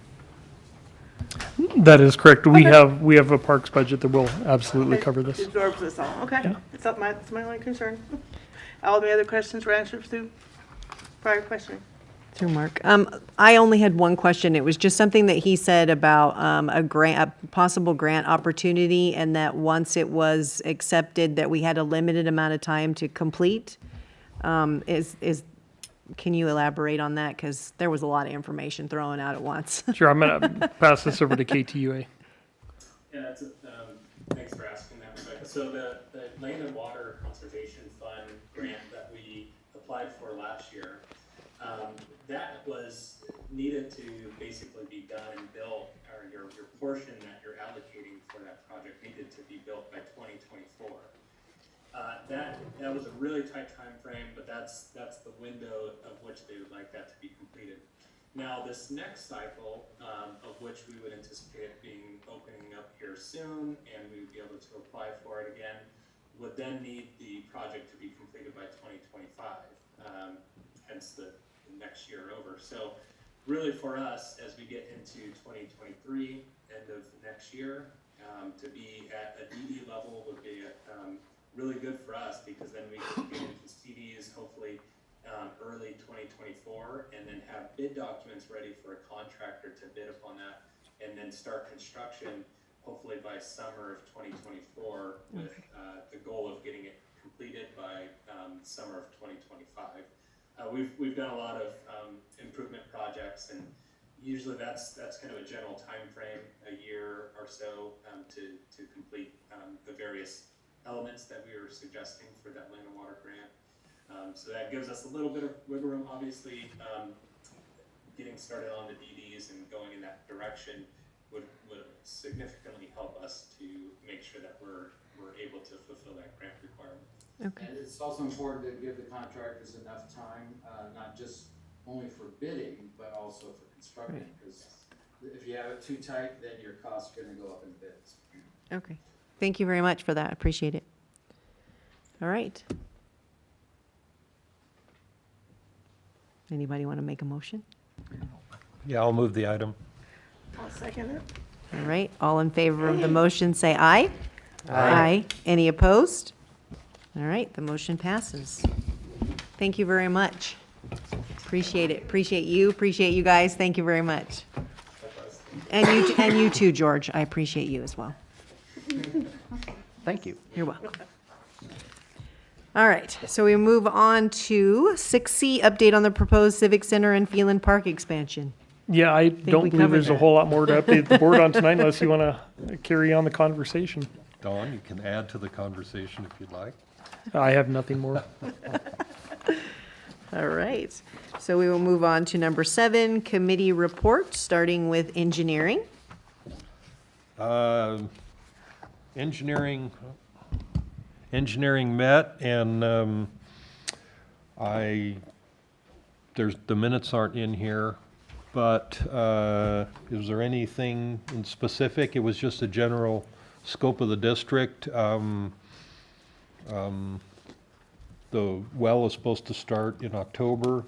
That is correct. We Okay. have a parks budget that will absolutely Okay. cover this. Absorbs this all, okay. Yeah. That's my only concern. All the other questions were answered through prior questioning. Through Mark. I only had one question. It was just something that he said about a possible grant opportunity, and that once it was accepted, that we had a limited amount of time to complete. Can you elaborate on that? Because there was a lot of information thrown out at once. Sure, I'm going to pass this over to KTUA. Yeah, thanks for asking that, Rebecca. So the Land and Water Conservation Fund grant that we applied for last year, that was needed to basically be done and built, or your portion that you're allocating for that project needed to be built by 2024. That was a really tight time frame, but that's the window of which they would like that to be completed. Now, this next cycle, of which we would anticipate opening up here soon, and we would be able to apply for it again, would then need the project to be completed by 2025, hence the next year over. So really for us, as we get into 2023, end of next year, to be at a DD level would be really good for us, because then we can get into CDs hopefully early 2024, and then have bid documents ready for a contractor to bid upon that, and then start construction hopefully by summer of 2024, with the goal of getting it completed by summer of 2025. We've done a lot of improvement projects, and usually that's kind of a general time frame, a year or so, to complete the various elements that we were suggesting for that land and water grant. So that gives us a little bit of wiggle room. Obviously, getting started on the DDs and going in that direction would significantly help us to make sure that we're able to fulfill that grant requirement. Okay. And it's also important to give the contractors enough time, not just only for bidding, but also for constructing, because if you have it too tight, then your costs are going to go up in bids. Okay. Thank you very much for that. Appreciate it. All right. Anybody want to make a motion? Yeah, I'll move the item. I'll second it. All right. All in favor of the motion, say aye. Aye. Any opposed? All right. The motion passes. Thank you very much. Appreciate it. Appreciate you. Appreciate you guys. Thank you very much. And you too, George. I appreciate you as well. Thank you. You're welcome. All right, so we move on to 6C, update on the proposed Civic Center and Phelan Park expansion. Yeah, I we don't believe covered there's a that. whole lot more to update the board on tonight unless you want to carry on the conversation. Dawn, you can add to the conversation if you'd like. I have nothing more. All right, so we will move on to number 7, committee report, starting with engineering. Engineering met, and the minutes aren't in here, but is there anything in specific? It was just a general scope of the district. The well is supposed to start in October,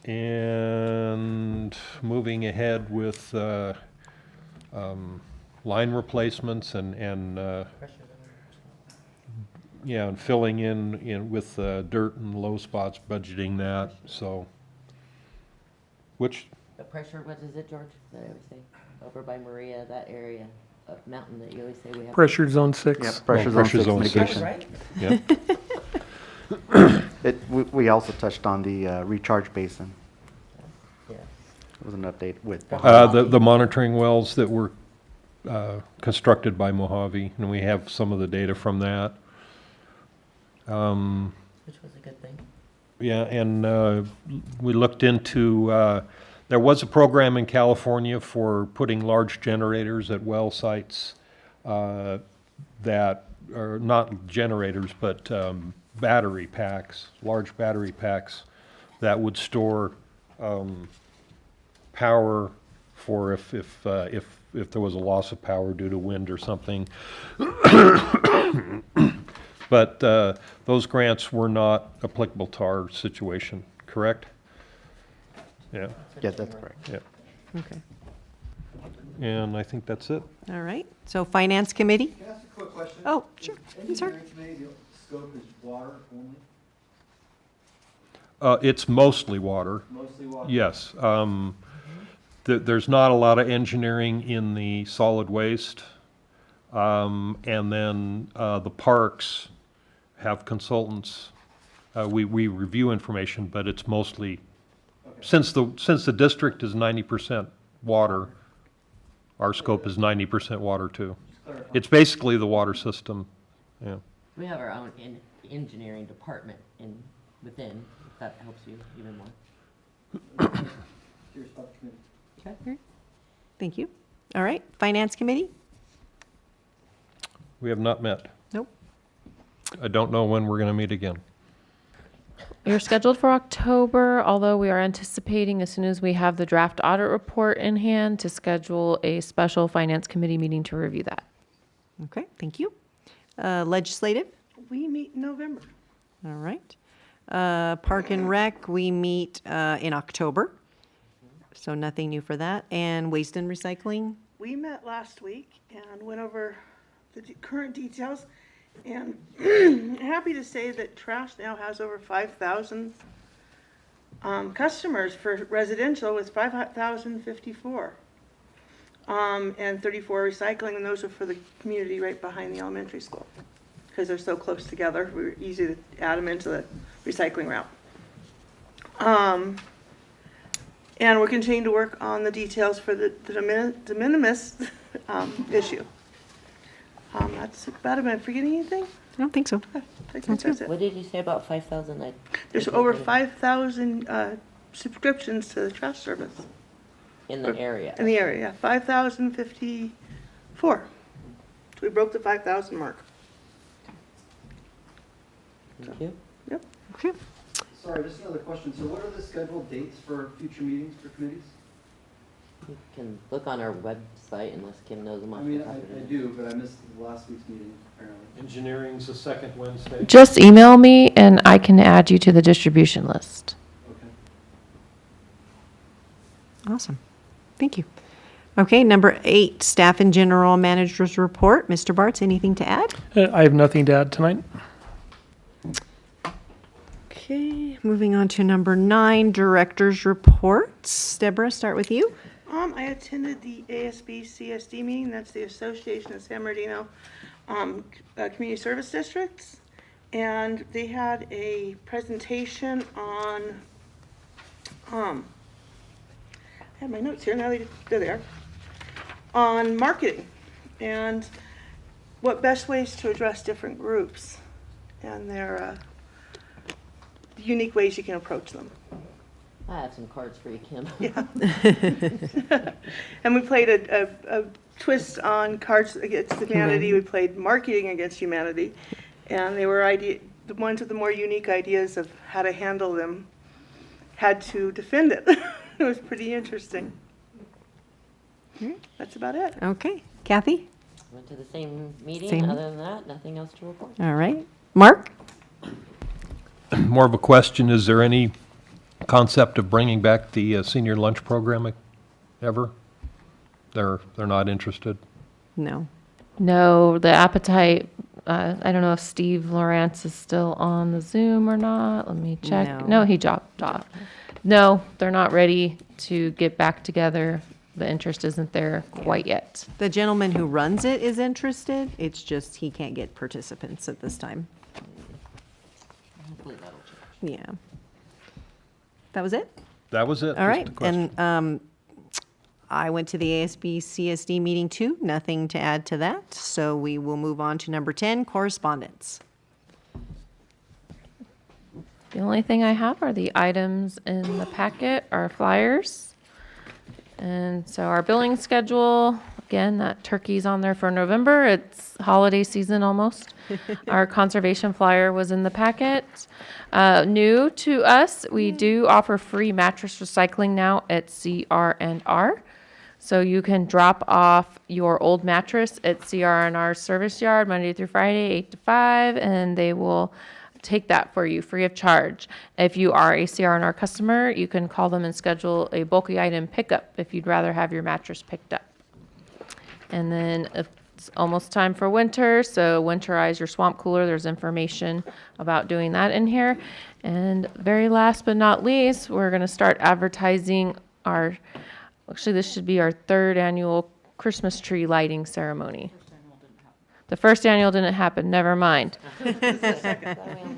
and moving ahead with line replacements and filling in with dirt and low spots, budgeting that, so. The pressure, what is it, George, that I always say? Over by Maria, that area of mountain that you always say we have. Pressure zone 6. Yep, pressure zone 6 mitigation. Right? Yep. We also touched on the recharge basin. Yeah. It was an update with. The monitoring wells that were constructed by Mojave, and we have some of the data from that. Which was a good thing. Yeah, and we looked into, there was a program in California for putting large generators at well sites that are not generators, but battery packs, large battery packs that would store power for if there was a loss of power due to wind or something. But those grants were not applicable to our situation, correct? Yeah, Yeah, that's correct. yeah. Okay, And I think that's it. all right. So Finance Committee? Can I ask a quick question? Oh, sure. Sorry. Engineering committee, the scope is water only? It's mostly water. Mostly water? Yes. There's not a lot of engineering in the solid waste. And then the parks have consultants. We review information, but it's mostly, since the district is 90% water, our scope is 90% water too. It's basically the water system, yeah. We have our own engineering department within, if that helps you even more. Curious about the committee. Okay. Thank you. All right, Finance Committee? We have not met. Nope. I don't know when we're going to meet again. You're scheduled for October, although we are anticipating as soon as we have the draft audit report in hand to schedule a special finance committee meeting to review that. Okay, thank you. Legislative? We meet in November. All right. Park and Rec, we meet in October, so nothing new for that. And Waste and Recycling, we met last week and went over the current details. And happy to say that Trash now has over 5,000 customers for residential, with 5,054. And 34 recycling, and those are for the community right behind the elementary school. Because they're so close together, we were easy to add them into the recycling route. And we're continuing to work on the details for the de minimis issue. That's about it. Am I forgetting anything? I don't think so. I think that's it. What did you say about 5,000? There's over 5,000 subscriptions to the trash service. In the area? In the area, yeah. 5,054. So we broke the 5,000 mark. Thank you. Yep. Okay. Sorry, just another question. So what are the scheduled dates for future meetings for committees? You can look on our website unless Kim knows them I off mean, the top I of her head. do, but I missed last week's meeting, apparently. Engineering's the second Wednesday. Just email me and I can add you to the distribution list. Okay. Awesome. Thank you. Okay, number 8, staff and general managers report. Mr. Bartz, anything to add? I have nothing to add tonight. Okay, moving on to number 9, directors reports. Deborah, start with you. I attended the ASB-CSD meeting. That's the Association of San Bernardino Community Service Districts. And they had a presentation on, I have my notes here, now they're there, on marketing and what best ways to address different groups and their unique ways you can approach them. I have some cards for you, Kim. Yeah. And we played a twist on Cards Against Humanity. We played Marketing Against Humanity. And they were the ones with the more unique ideas of how to handle them had to defend it. It was pretty interesting. That's about it. Okay, Kathy? Went to the same meeting. Same. Other than that, nothing else to report. All right. Mark? More of a question, is there any concept of bringing back the senior lunch program ever? They're not interested? No. No, the appetite, I don't know if Steve Lawrence is still on the Zoom or not. Let me check. No. No, he dropped off. No, they're not ready to get back together. The interest isn't there quite yet. The gentleman who runs it is interested. It's just he can't get participants at this time. Hopefully that'll change. Yeah. That was it? That was it? All Just right. a question. And I went to the ASB-CSD meeting too. Nothing to add to that. So we will move on to number 10, correspondence. The only thing I have are the items in the packet, our flyers. And so our billing schedule, again, that turkey's on there for November. It's holiday season almost. Our conservation flyer was in the packet. New to us, we do offer free mattress recycling now at CR&R. So you can drop off your old mattress at CR&R service yard Monday through Friday, 8 to 5, and they will take that for you free of charge. If you are a CR&R customer, you can call them and schedule a bulky item pickup if you'd rather have your mattress picked up. And then it's almost time for winter, so Winterize your swamp cooler. There's information about doing that in here. And very last but not least, we're going to start advertising actually this should be our 3rd annual Christmas tree lighting ceremony. The first annual didn't happen, never mind.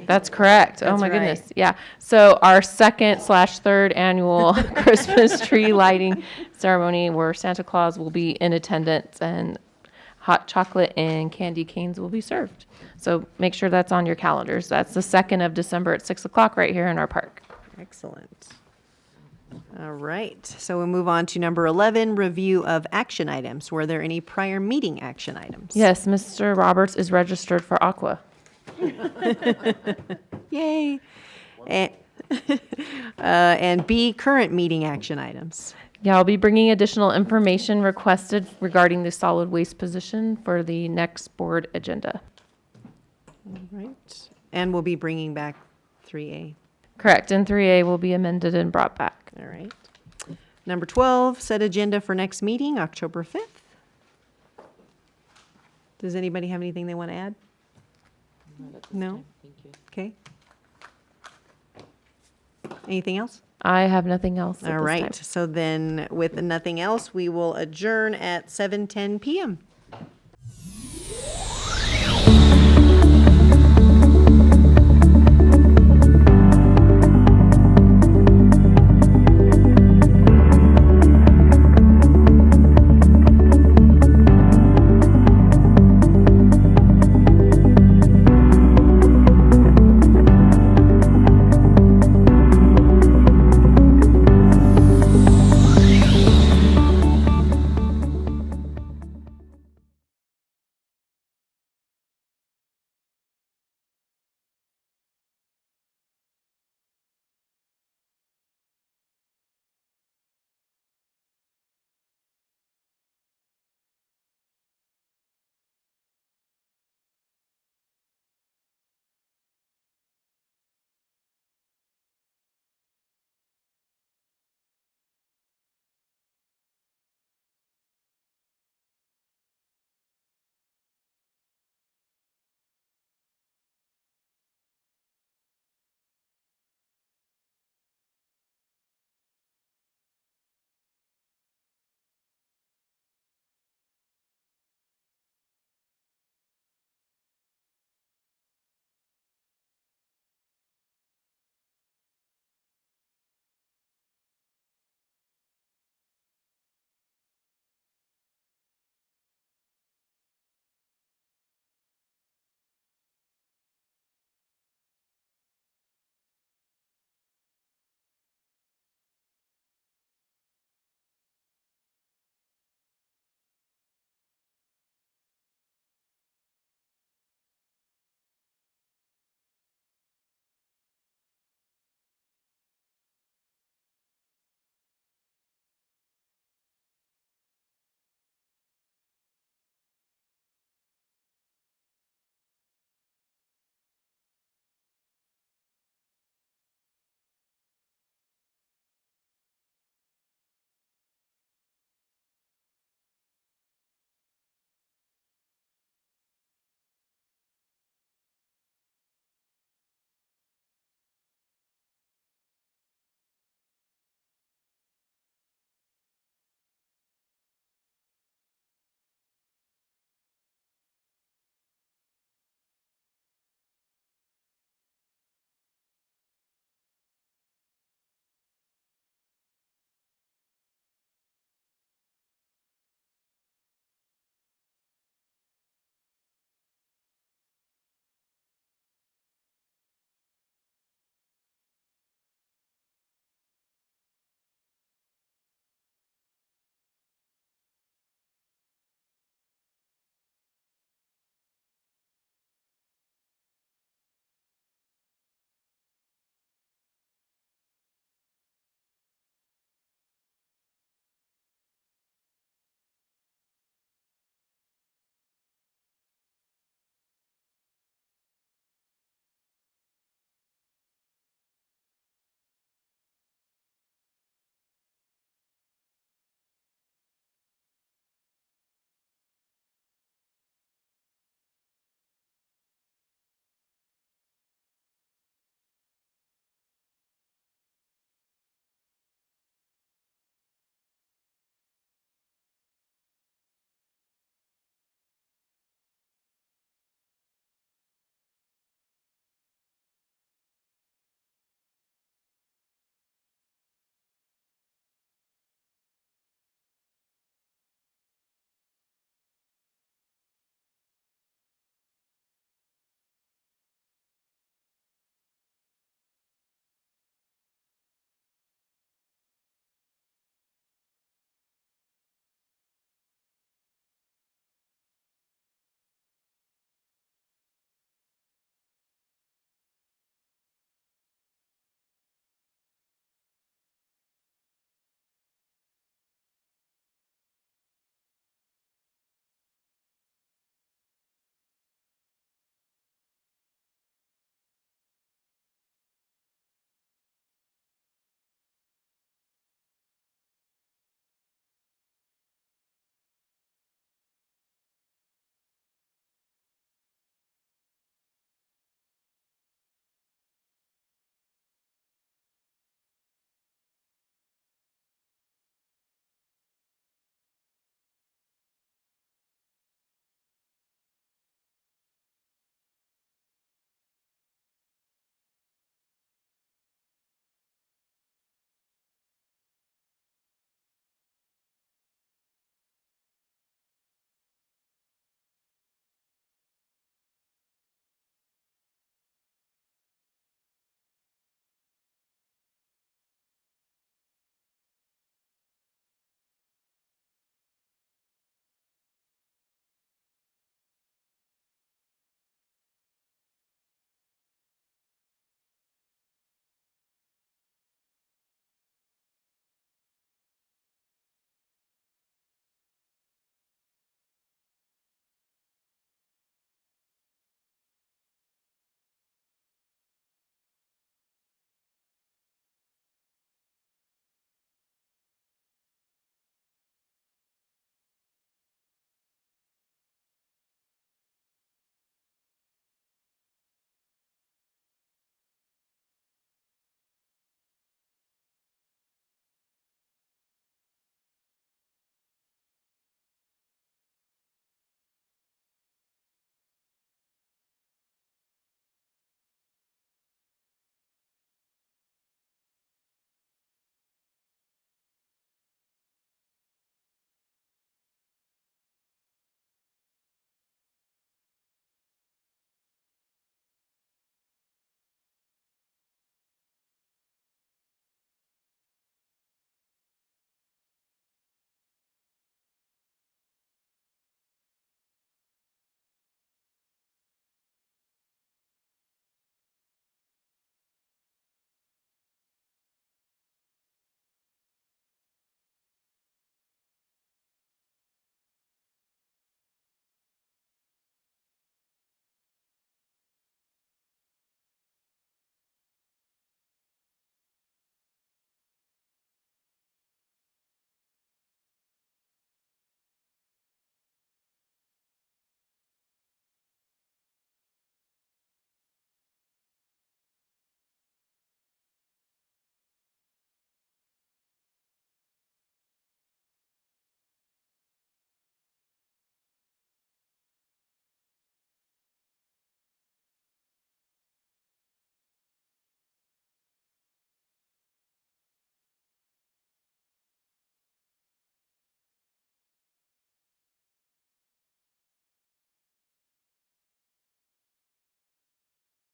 That's correct. Oh That's my right. goodness. Yeah. So our 2nd/3rd annual Christmas tree lighting ceremony where Santa Claus will be in attendance and hot chocolate and candy canes will be served. So make sure that's on your calendars. That's the 2nd of December at 6 o'clock right here in our park. Excellent. All right. So we'll move on to number 11, review of action items. Were there any prior meeting action items? Yes, Mr. Roberts is registered for Aqua. Yay. And B, current meeting action items. Yeah, I'll be bringing additional information requested regarding the solid waste position for the next board agenda. All right. And we'll be bringing back 3A. Correct, and 3A will be amended and brought back. All right. Number 12, set agenda for next meeting, October 5th. Does anybody have anything they want to add? No? Okay. Anything else? I have nothing else at All this right, time. so then with nothing else, we will adjourn at 7:10 PM.